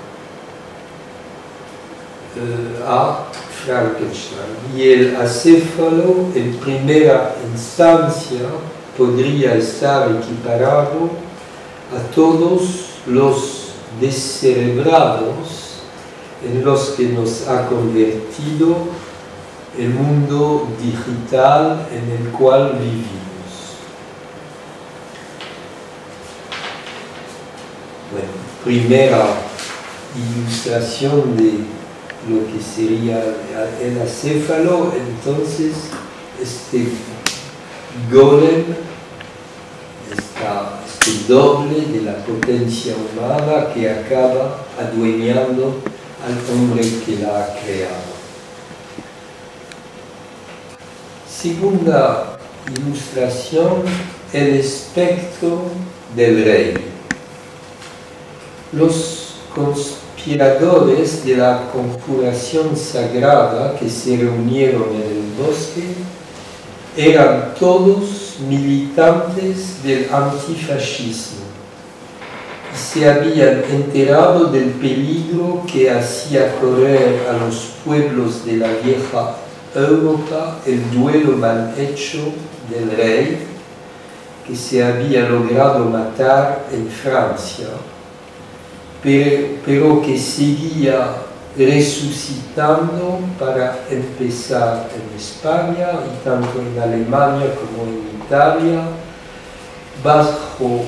a Frankenstein, y el acéfalo en primera instancia podría estar equiparado a todos los descerebrados en los que nos ha convertido el mundo digital en el cual vivimos. Bueno, primera ilustración de lo que sería el acéfalo, entonces este golem, este doble de la potencia humana que acaba adueñando al hombre que la ha creado. Segunda ilustración, el espectro del rey. Los conspiradores de la conjuración sagrada que se reunieron en el bosque eran todos militantes del antifascismo y se habían enterado del peligro que hacía correr a los pueblos de la vieja Europa el duelo mal hecho del rey que se había logrado matar en Francia, pero que seguía resucitando para empezar en España y tanto en Alemania como en Italia, bajo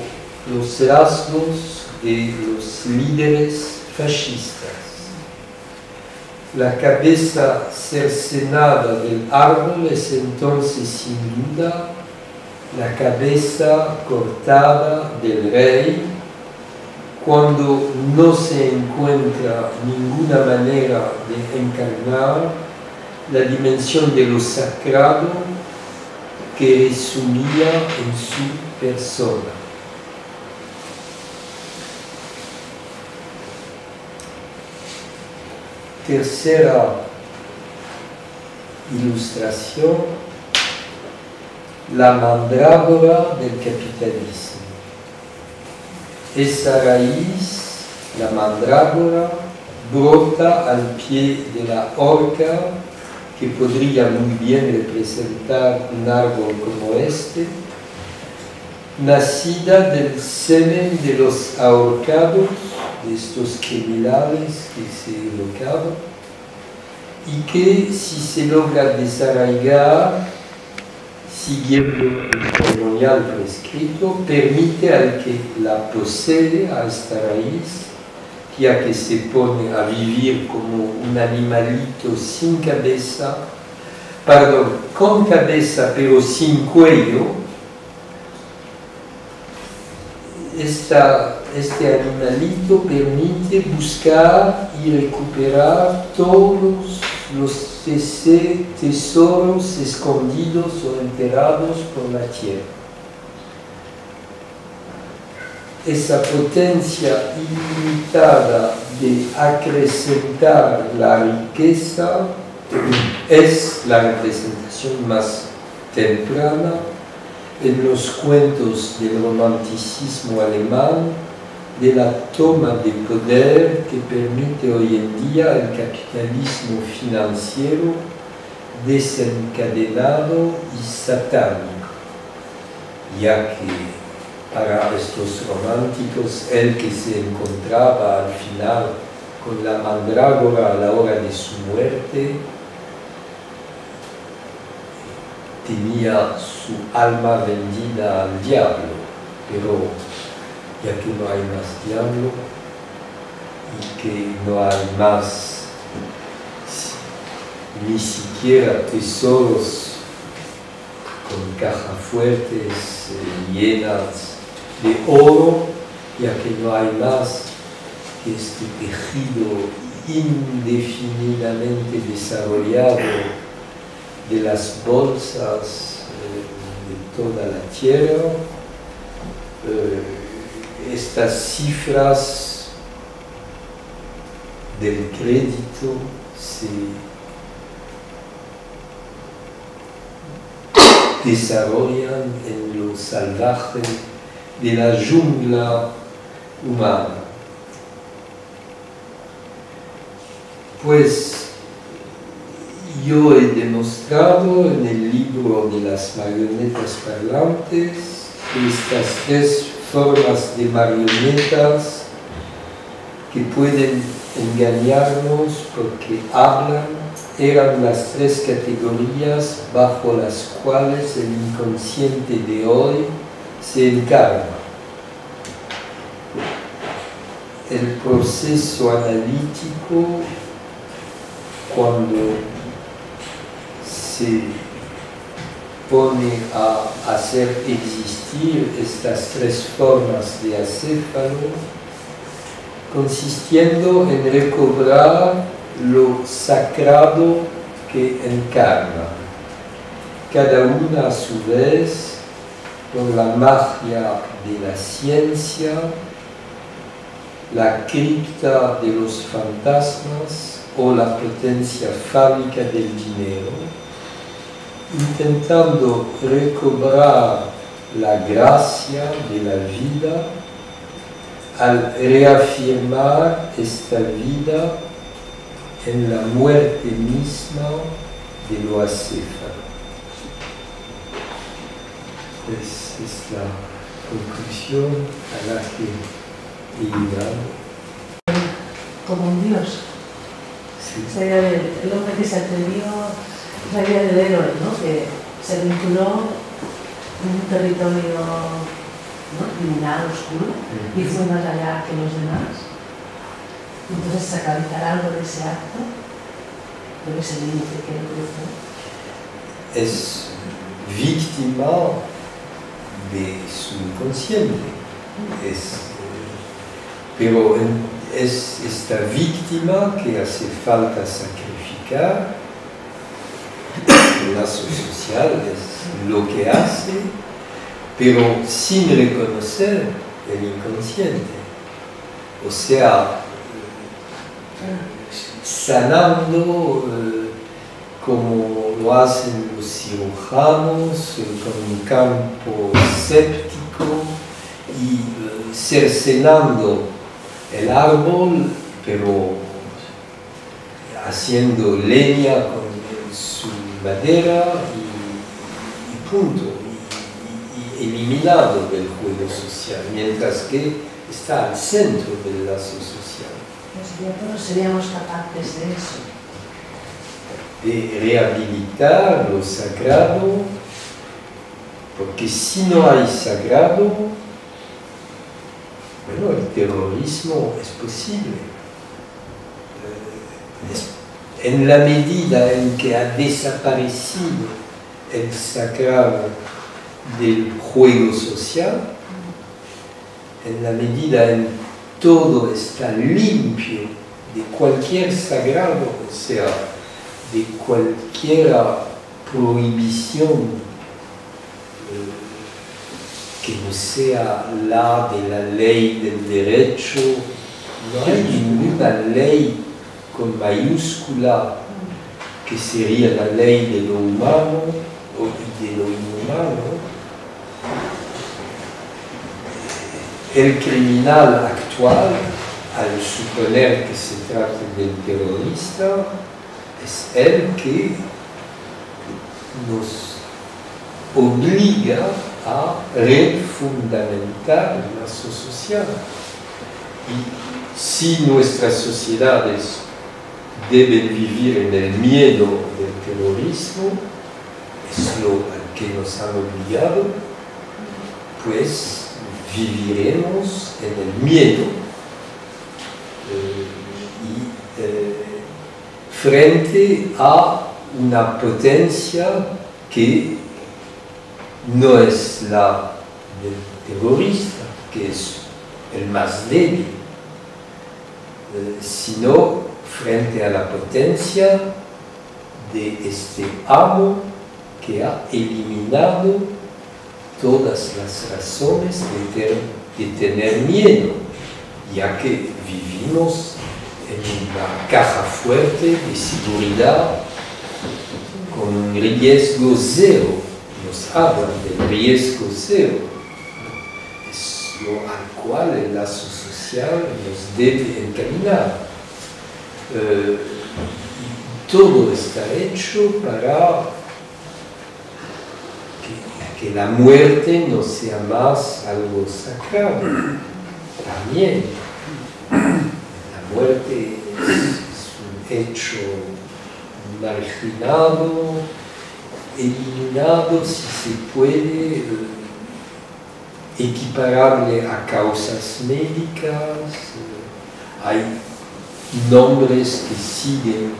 los rasgos de los líderes fascistas. La cabeza cercenada del árbol es entonces sin duda la cabeza cortada del rey, cuando no se encuentra ninguna manera de encarnar la dimensión de lo sagrado que resumía en su persona. Tercera ilustración, la mandrágora del capitalismo. Esa raíz, la mandrágora, brota al pie de la horca, que podría muy bien representar un árbol como este, nacida del semen de los ahorcados, de estos criminales que se ahorcaban, y que si se logra desarraigar siguiendo el ceremonial prescrito, permite al que la posee a esta raíz, ya que se pone a vivir como un animalito sin cabeza, perdón, con cabeza pero sin cuello. Este animalito permite buscar y recuperar todos los tesoros escondidos o enterrados por la tierra. Esa potencia ilimitada de acrecentar la riqueza es la representación más temprana en los cuentos del romanticismo alemán de la toma de poder que permite hoy en día el capitalismo financiero desencadenado y satánico, ya que para estos románticos el que se encontraba al final con la mandrágora a la hora de su muerte tenía su alma vendida al diablo, pero ya que no hay más diablo y que no hay más ni siquiera tesoros con cajas fuertes llenas de oro, ya que no hay más que este tejido indefinidamente desarrollado de las bolsas de toda la tierra. Estas cifras del crédito se desarrollan en lo salvaje de la jungla humana. Pues yo he demostrado en el libro de las marionetas parlantes que estas tres formas de marionetas que pueden engañarnos porque hablan eran las tres categorías bajo las cuales el inconsciente de hoy se encarna. El proceso analítico, cuando se pone a hacer existir estas tres formas de acéfalo, consistiendo en recobrar lo sagrado que encarna, cada una a su vez, con la magia de la ciencia, la cripta de los fantasmas o la potencia fábrica del dinero, intentando recobrar la gracia de la vida al reafirmar esta vida en la muerte misma de lo acéfalo. Esa es la conclusión a la que he llegado. Como un dios. Sí. Esa idea del hombre que se atrevió, esa idea del héroe, ¿no? Que se vinculó en un territorio, ¿no?, criminal, oscuro, y fue más allá que los demás. Entonces, sacralizar algo de ese acto, de ese límite que él cruzó. Es víctima de su inconsciente. Pero es esta víctima que hace falta sacrificar. El lazo social es lo que hace, pero sin reconocer el inconsciente. O sea, sanando como lo hacen los cirujanos con un campo séptico y cercenando el árbol, pero haciendo leña con su madera y punto, y eliminado del juego social, mientras que está al centro del lazo social. Pues ya todos seríamos capaces de eso. de rehabilitar lo sagrado, porque si no hay sagrado, bueno, el terrorismo es posible. En la medida en que ha desaparecido el sagrado del juego social, en la medida en que todo está limpio de cualquier sagrado, o sea, de cualquier prohibición que no sea la de la ley del derecho, no hay ninguna ley con mayúscula que sería la ley de lo humano o de lo inhumano. El criminal actual, al suponer que se trata del terrorista, es el que nos obliga a refundamentar el lazo social. Y si nuestras sociedades deben vivir en el miedo del terrorismo, es lo al que nos han obligado, pues viviremos en el miedo frente a una potencia que no es la del terrorista, que es el más débil, sino frente a la potencia de este amo que ha eliminado todas las razones de tener miedo, ya que vivimos en una caja fuerte de seguridad con un riesgo cero. Nos hablan del riesgo cero, es lo al cual el lazo social nos debe encaminar. Y todo está hecho para que la muerte no sea más algo sagrado. También la muerte es un hecho marginado, eliminado, si se puede, equiparable a causas médicas. Hay nombres que siguen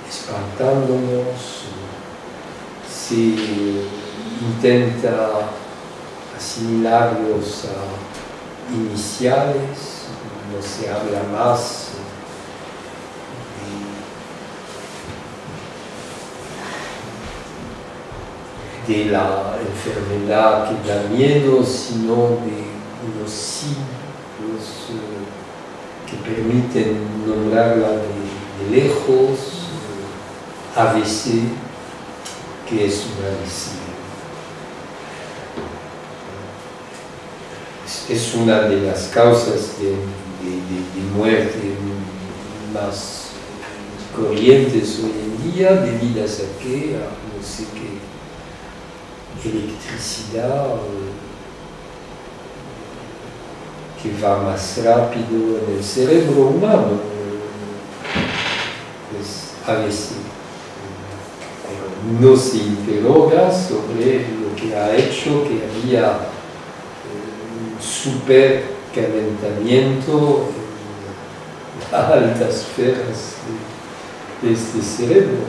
espantándonos. Se intenta asimilarlos a iniciales, no se habla más de la enfermedad que da miedo, sino de unos signos que permiten nombrarla de lejos, AVC, que es un AVC. Es una de las causas de muerte más corrientes hoy en día, debidas a que, no sé qué, electricidad que va más rápido en el cerebro humano, es AVC. Pero no se interroga sobre lo que ha hecho que había un supercalentamiento en las altas esferas de este cerebro.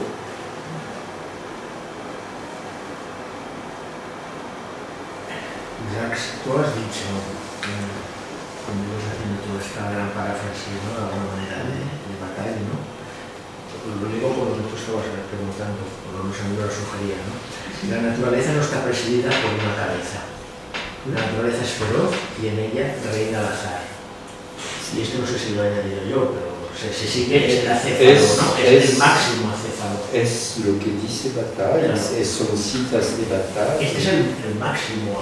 Jacques, tú has dicho, cuando ibas haciendo toda esta gran paráfrasis, ¿no?, de alguna manera de batalla, ¿no? Lo digo por lo que tú estabas preguntando, por lo que Sandra sugería, ¿no? La naturaleza no está presidida por una cabeza. La naturaleza es feroz y en ella reina el azar. Y esto no sé si lo he añadido yo, pero se sigue es el acéfalo, ¿no? Es el máximo acéfalo. Es lo que dice Bataille, son citas de Bataille. Este es el máximo.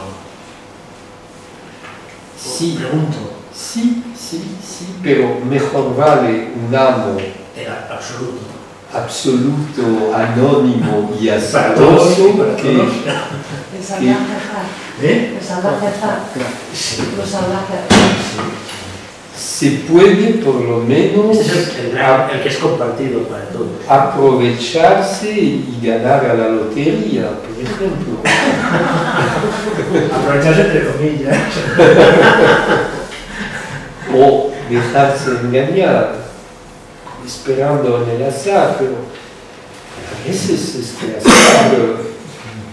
Sí, pregunto. Sí, pero mejor vale un amo absoluto, anónimo y azaroso que... El salvaje azar. El salvaje azar. Los salvajes. se puede por lo menos Este es el que es compartido para todos. aprovecharse y ganar a la lotería, por ejemplo. Aprovecharse entre comillas. O dejarse engañar, esperando en el azar, pero a veces este azar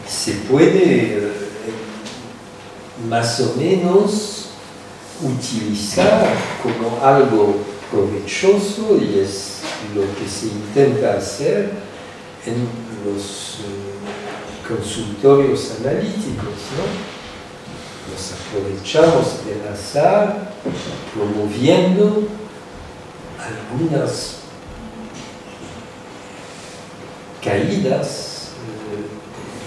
se puede más o menos utilizar como algo provechoso, y es lo que se intenta hacer en los consultorios analíticos, ¿no? Nos aprovechamos del azar promoviendo algunas caídas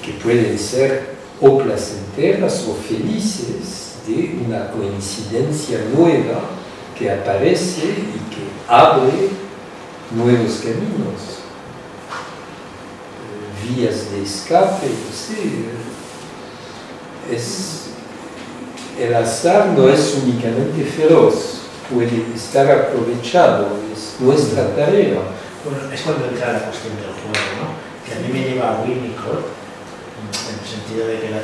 que pueden ser o placenteras o felices de una coincidencia nueva que aparece y que abre nuevos caminos, vías de escape, no sé. El azar no es únicamente feroz, puede estar aprovechado, es nuestra tarea. Bueno, es cuando entra la cuestión del juego, ¿no? Que a mí me lleva a Winnicott, en el sentido de que él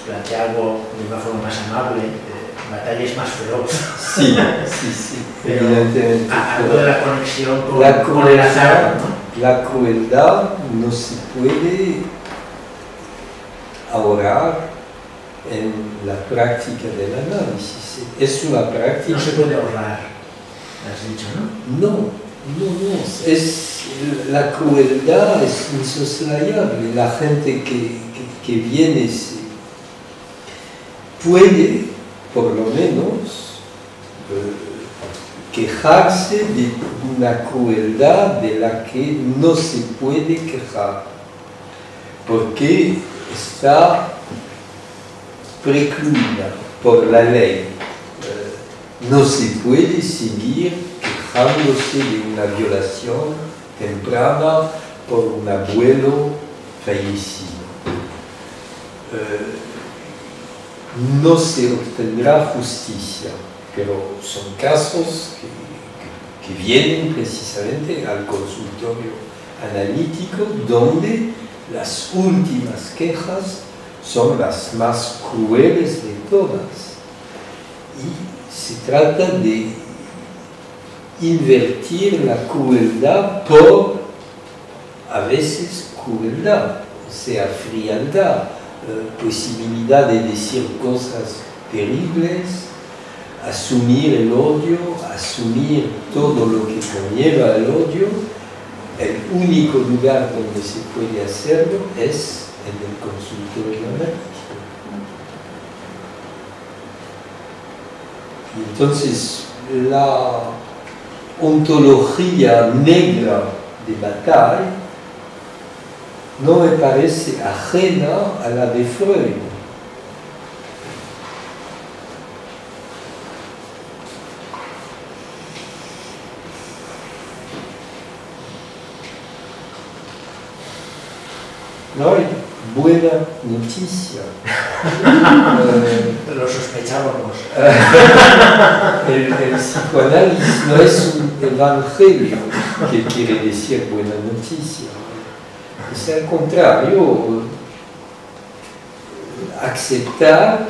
plantea algo de una forma más amable, batalla es más feroz. Sí, sí, pero evidentemente. Algo de la conexión con el azar, ¿no? La crueldad no se puede ahorrar en la práctica del análisis. Es una práctica... No se puede ahorrar, has dicho, ¿no? No. La crueldad es insoslayable. La gente que viene puede, por lo menos, quejarse de una crueldad de la que no se puede quejar, porque está precluida por la ley. No se puede seguir quejándose de una violación temprana por un abuelo fallecido. No se obtendrá justicia, pero son casos que vienen precisamente al consultorio analítico, donde las últimas quejas son las más crueles de todas. Y se trata de invertir la crueldad por, a veces, crueldad, o sea, frialdad, posibilidad de decir cosas terribles, asumir el odio, asumir todo lo que conlleva el odio. El único lugar donde se puede hacerlo es en el consultorio analítico. Y entonces, la ontología negra de Bataille no me parece ajena a la de Freud. No hay buena noticia. Lo sospechábamos. El psicoanálisis no es un evangelio que quiere decir buena noticia. Es al contrario, aceptar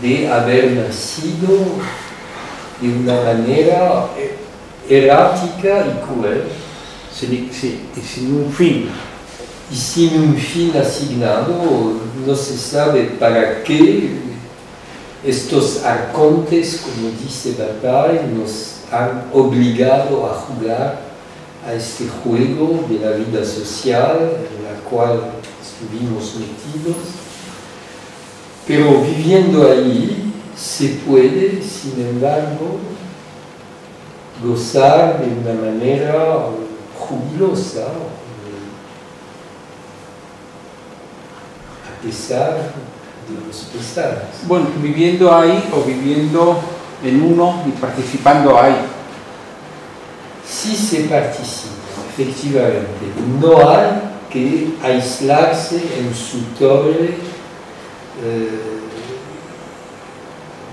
de haber nacido de una manera errática y cruel. Sí, y sin un fin. Y sin un fin asignado, no se sabe para qué estos arcontes, como dice Bataille, nos han obligado a jugar a este juego de la vida social en la cual estuvimos metidos. Pero viviendo ahí se puede, sin embargo, gozar de una manera jubilosa, a pesar de los pesares. Bueno, viviendo ahí o viviendo en uno y participando ahí. Sí se participa, efectivamente. No hay que aislarse en su torre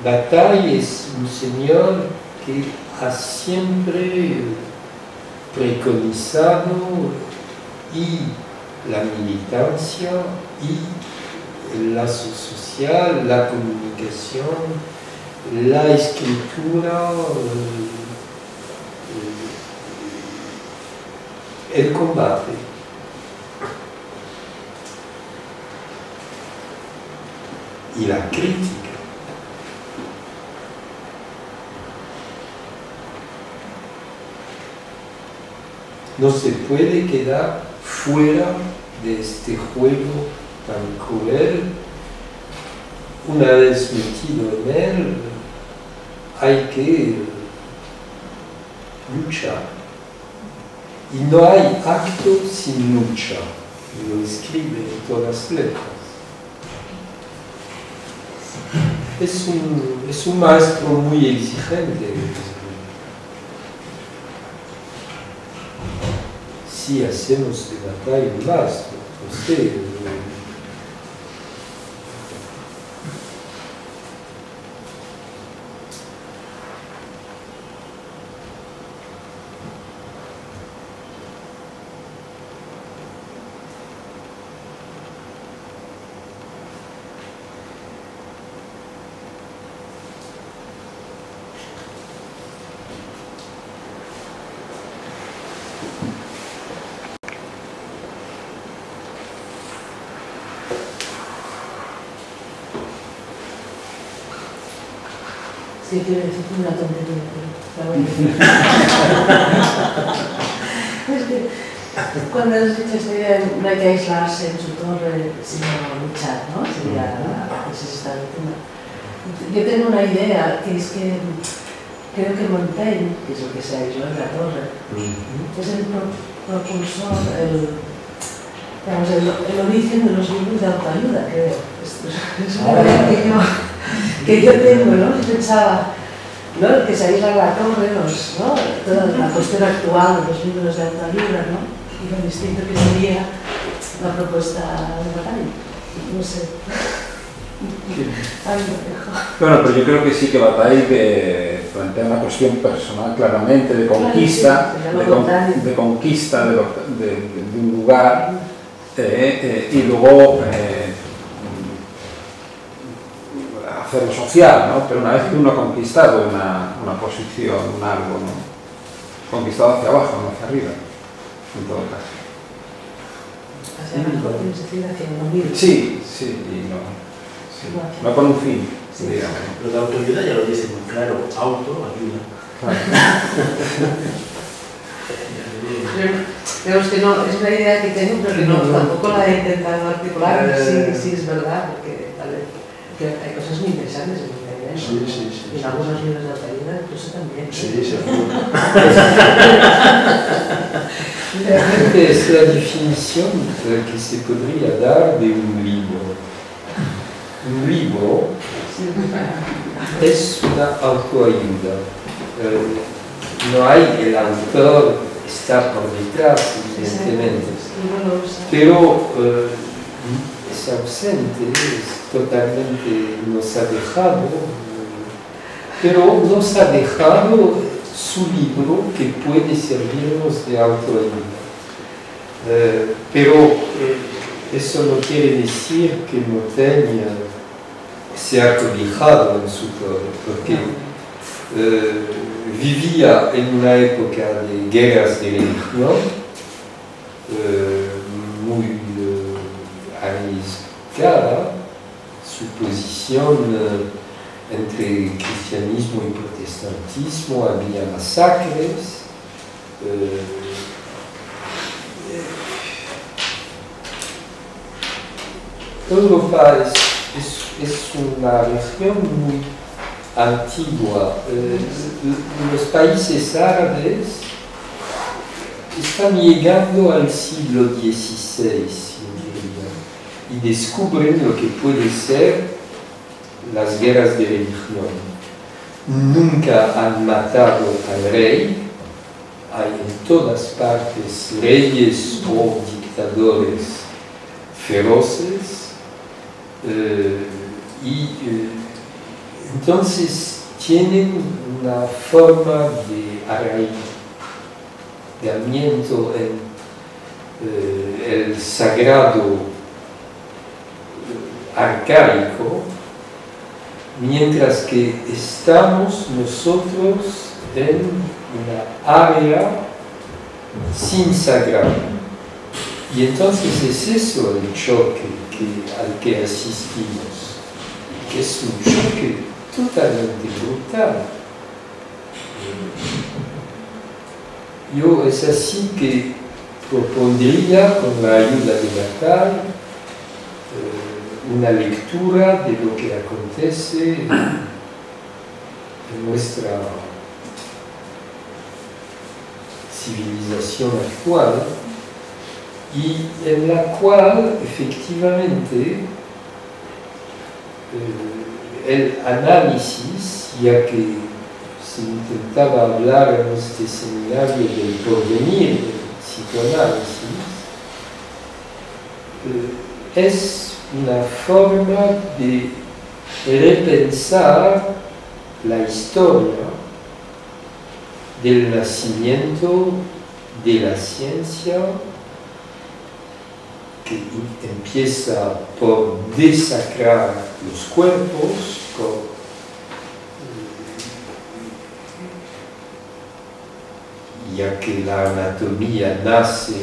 Bataille es un señor que ha siempre preconizado y la militancia y el lazo social, la comunicación, la escritura, el combate. Y la crítica. No se puede quedar fuera de este juego tan cruel. Una vez metido en él, hay que luchar. Y no hay acto sin lucha. Lo escribe en todas las letras. Es un maestro muy exigente. Si hacemos de Bataille un maestro, no sé. Sí, quiero decir una tontería, pero la voy a decir. Es que cuando has dicho esta idea de no hay que aislarse en su torre, sino luchar, ¿no? Sería ese estado de tema. Yo tengo una idea, que es que creo que Montaigne, que es el que se aisló en la torre, es el propulsor, digamos, el origen de los libros de autoayuda, creo. Es una idea que yo tengo, ¿no? Yo pensaba, ¿no? Que se aísla la torre, ¿no? Toda la cuestión actual de los libros de autoayuda, ¿no? Y lo distinto que sería la propuesta de Bataille. No sé. Ahí lo dejo. Bueno, pero yo creo que sí que Bataille plantea una cuestión personal claramente de conquista, de conquista de un lugar y luego hacerlo social, ¿no? Pero una vez que uno ha conquistado una posición, un algo, ¿no? Conquistado hacia abajo, no hacia arriba, en todo caso. Hacia abajo tienes que decir hacia el olvido. Sí, sí, y no. Sí. No con un fin, sí, digamos. Pero la autoayuda ya lo dice muy claro, autoayuda. Claro. Digamos que no, es una idea que tengo, pero que no, tampoco la he intentado articular. Sí, es verdad, porque tal vez que hay cosas muy interesantes en esta idea. Sí, sí, sí. Y en algunos libros de autoayuda, incluso también. Sí, seguro. Realmente es la definición que se podría dar de un libro. Un libro es una autoayuda. No hay el autor, está por detrás, evidentemente. Pero es ausente, totalmente nos ha dejado, pero nos ha dejado su libro que puede servirnos de autoayuda. Pero eso no quiere decir que Montaigne se ha cobijado en su torre, porque vivía en una época de guerras de religión muy arriesgada. Su posición entre cristianismo y protestantismo, había masacres. Europa es una región muy antigua. Los países árabes están llegando al siglo XVI, y descubren lo que puede ser las guerras de religión. Nunca han matado al rey, hay en todas partes reyes o dictadores feroces, y Entonces tienen una forma de arraigamiento en el sagrado arcaico, mientras que estamos nosotros en una área sin sagrado. Y entonces es eso el choque al que asistimos, que es un choque totalmente brutal. Yo es así que propondría, con la ayuda de Bataille, una lectura de lo que acontece en nuestra civilización actual, y en la cual efectivamente el análisis, ya que se intentaba hablar en este seminario del porvenir del psicoanálisis, es una forma de repensar la historia del nacimiento de la ciencia, que empieza por desacrar los cuerpos, ya que la anatomía nace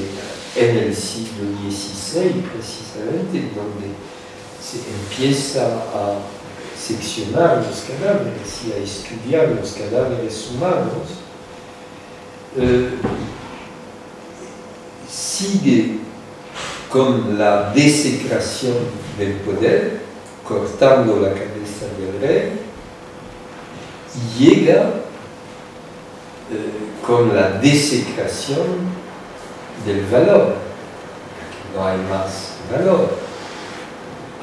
en el siglo XVI precisamente, donde se empieza a seccionar los cadáveres y a estudiar los cadáveres humanos, sigue con la desecración del poder, cortando la cabeza del rey, y llega con la desecración del valor. No hay más valor,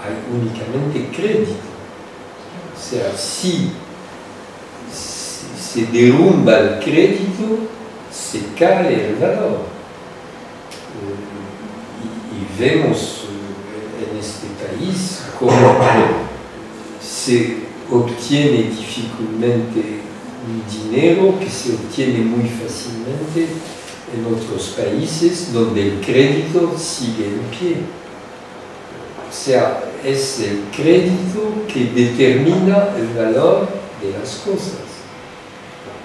hay únicamente crédito. O sea, si se derrumba el crédito, se cae el valor. Y vemos en este país cómo se obtiene difícilmente un dinero que se obtiene muy fácilmente en otros países donde el crédito sigue en pie. O sea, es el crédito que determina el valor de las cosas.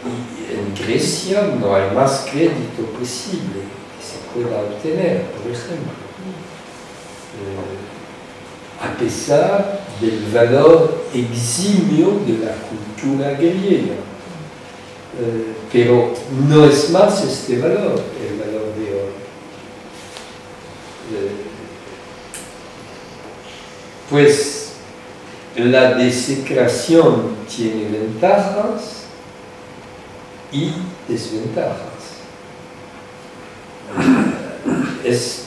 Y en Grecia no hay más crédito posible que se pueda obtener, por ejemplo. A pesar del valor eximio de la cultura griega. Pero no es más este valor, el valor de hoy. Pues la desecración tiene ventajas y desventajas. Es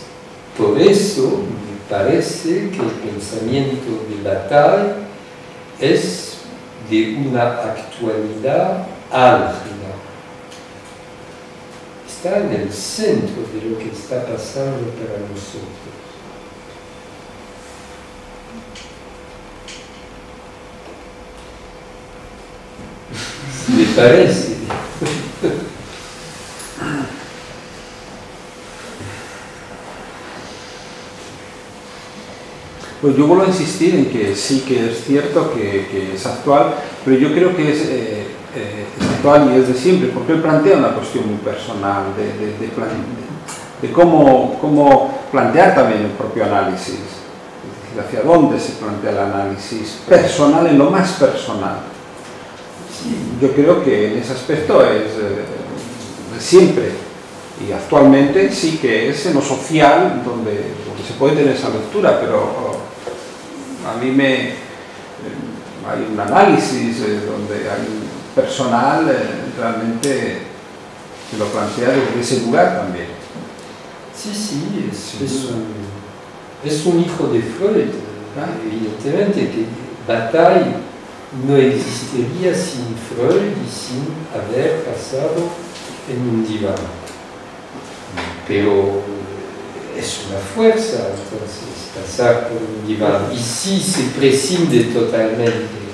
por eso, me parece, que el pensamiento de Bataille es de una actualidad álgida. Está en el centro de lo que está pasando para nosotros. Me parece. Pues yo vuelvo a insistir en que sí que es cierto que es actual, pero yo creo que es actual y es de siempre, porque él plantea una cuestión muy personal de cómo plantear también el propio análisis, es decir, hacia dónde se plantea el análisis personal, en lo más personal. Yo creo que en ese aspecto es de siempre, y actualmente sí que es en lo social donde se puede tener esa lectura, pero a mí hay un análisis donde hay un personal realmente que lo plantea desde ese lugar también. Sí, es un hijo de Freud, evidentemente, que Bataille no existiría sin Freud y sin haber pasado en un diván. Pero es una fuerza, entonces, pasar por un diván. Y si se prescinde totalmente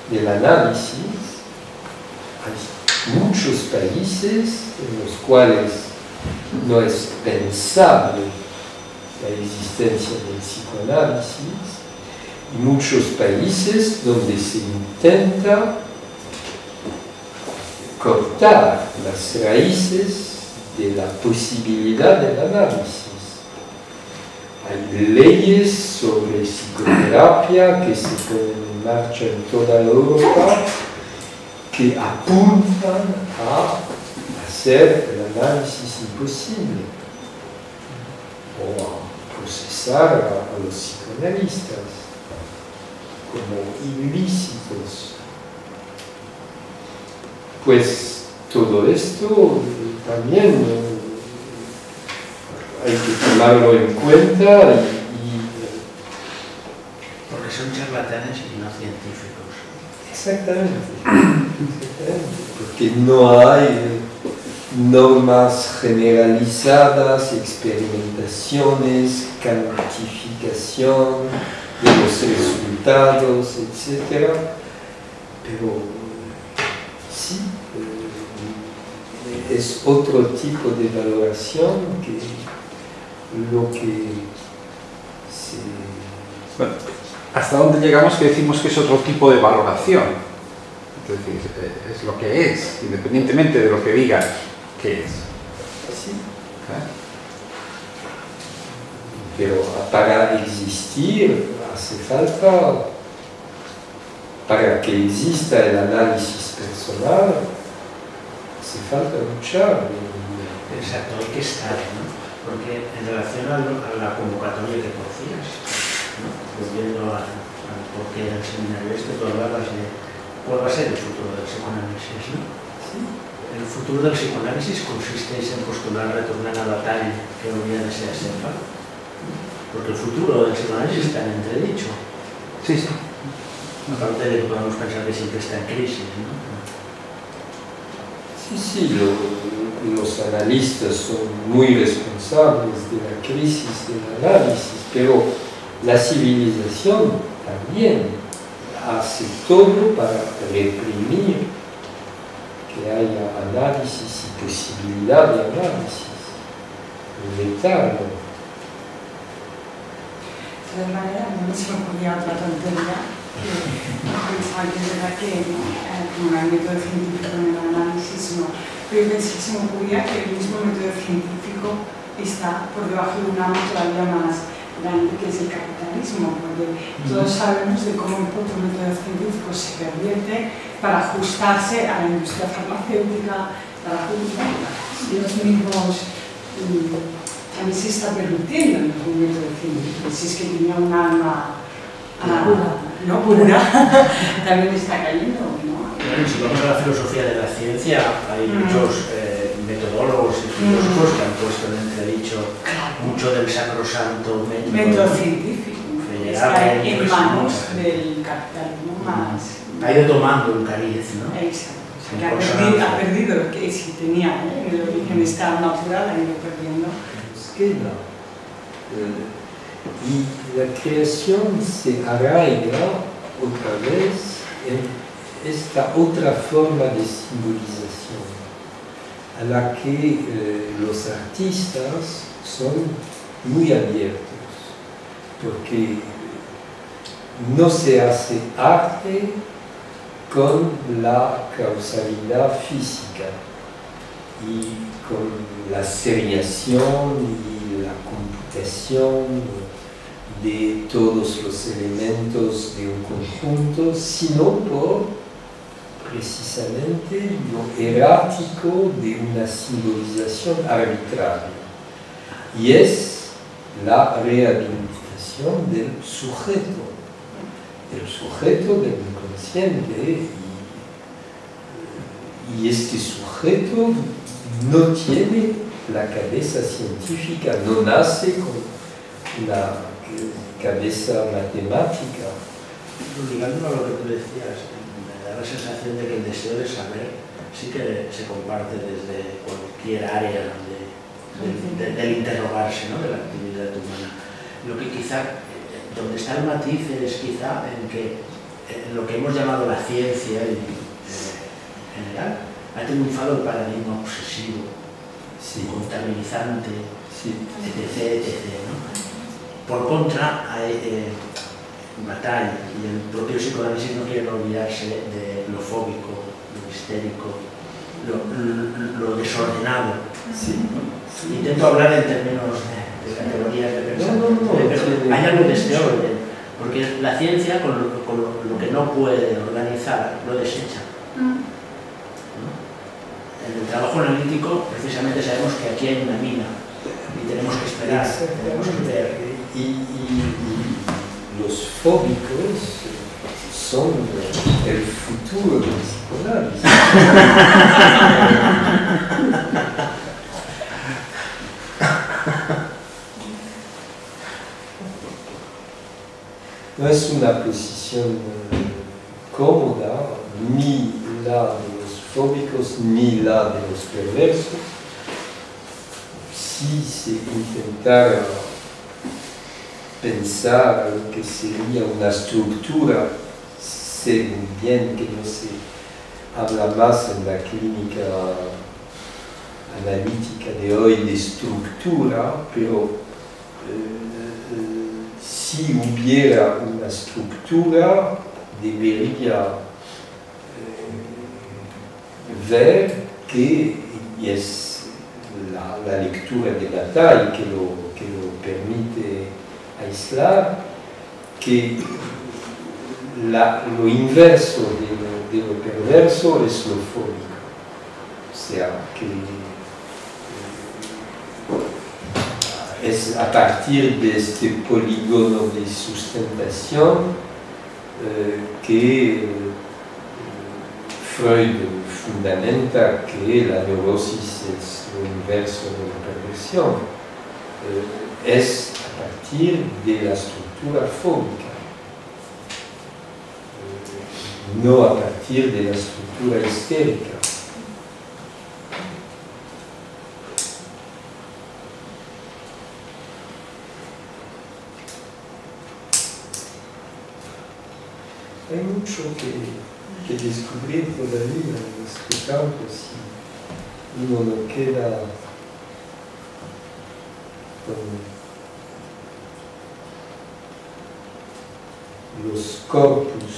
del análisis, hay muchos países en los cuales no es pensable la existencia del psicoanálisis, y muchos países donde se intenta cortar las raíces de la posibilidad del análisis. Hay leyes sobre psicoterapia que se ponen en marcha en toda Europa que apuntan a hacer el análisis imposible o a procesar a los psicoanalistas como ilícitos. Pues todo esto también hay que tomarlo en cuenta porque son charlatanes y no científicos. Exactamente, porque no hay normas generalizadas, experimentaciones, cuantificación de los resultados, etc. Pero sí, es otro tipo de valoración que lo que se... Bueno, ¿hasta dónde llegamos que decimos que es otro tipo de valoración? Es decir, es lo que es, independientemente de lo que digas que es. Sí. ¿Eh? Pero para existir hace falta, para que exista el análisis personal, hace falta luchar. Exacto, hay que estar, ¿no? Porque en relación a la convocatoria que decías, ¿no? Volviendo al porqué del seminario tú hablabas de cuál va a ser el futuro del psicoanálisis, ¿no? Sí. El futuro del psicoanálisis consiste en postular retornar a la talla que hauria de ser sempre, porque el futuro del psicoanálisis está en entredicho. Sí, sí. Aparte de que podemos pensar que siempre está en crisis, ¿no? Sí, los analistas son muy responsables de la crisis del análisis, pero la civilización también hace todo para reprimir que haya análisis y posibilidad de análisis, vetarlo. De todas maneras, no se me ocurría otra tontería, pensaba que es verdad que como el método científico en el análisis no, pero se me ocurría que el mismo método científico está por debajo de un amo todavía más grande, que es el capitalismo, porque todos sabemos de cómo el propio método científico se pervierte para ajustarse a la industria farmacéutica, para los mismos... también se está permitiendo en algún método científico, si es que tenía un alma pura, también está cayendo, ¿no? Bueno, si vamos a la filosofía de la ciencia, hay muchos metodólogos y filósofos que han puesto en entredicho mucho del sacrosanto método científico, que está en manos del capitalismo más... Ha ido tomando un cariz, ¿no? Exacto. Que ha perdido lo que sí tenía, en el origen estado natural, ha ido perdiendo. Y la creación se arraiga otra vez en esta otra forma de simbolización, a la que los artistas son muy abiertos, porque no se hace arte con la causalidad física y con la seriación y la computación de todos los elementos de un conjunto, sino por precisamente lo errático de una simbolización arbitraria. Y es la rehabilitación del sujeto del inconsciente, y este sujeto no tiene la cabeza científica, no nace con una cabeza matemática. Ligando a lo que tú decías, me da la sensación de que el deseo de saber sí que se comparte desde cualquier área del interrogarse, ¿no?, de la actividad humana. Lo que quizá, donde está el matiz es quizá en que lo que hemos llamado la ciencia en general ha triunfado el paradigma obsesivo, contabilizante, etc., ¿no? Por contra, hay Bataille y el propio psicoanálisis no quieren olvidarse de lo fóbico, lo histérico, lo desordenado. Intento hablar en términos de categorías de pensamiento. Hay algo de este orden, porque la ciencia, con lo que no puede organizar, lo desecha. En el trabajo analítico, precisamente sabemos que aquí hay una mina y tenemos que esperar, tenemos que ver. Y los fóbicos son el futuro del psicoanálisis. No es una posición cómoda, ni la de los fóbicos, ni la de los perversos. Si se intentara pensar lo que sería una estructura, sé muy bien que no se habla más en la clínica analítica de hoy de estructura, pero si hubiera una estructura, debería ver que es la lectura de Bataille que lo permite aislar, que lo inverso de lo perverso es lo fóbico. O sea, que es a partir de este polígono de sustentación que Freud fundamenta que la neurosis es lo inverso de la perversión. Es a partir de la estructura fóbica, no a partir de la estructura histérica. Hay mucho que descubrir todavía en este campo si uno no queda con los corpus,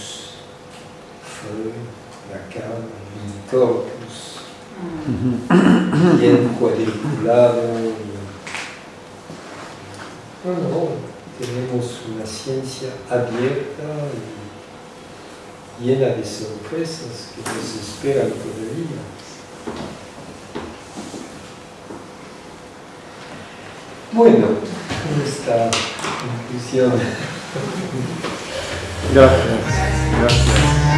Freud, Lacan, el corpus bien cuadriculado. No, tenemos una ciencia abierta y llena de sorpresas que nos esperan todavía. Bueno, esta conclusión. Gracias.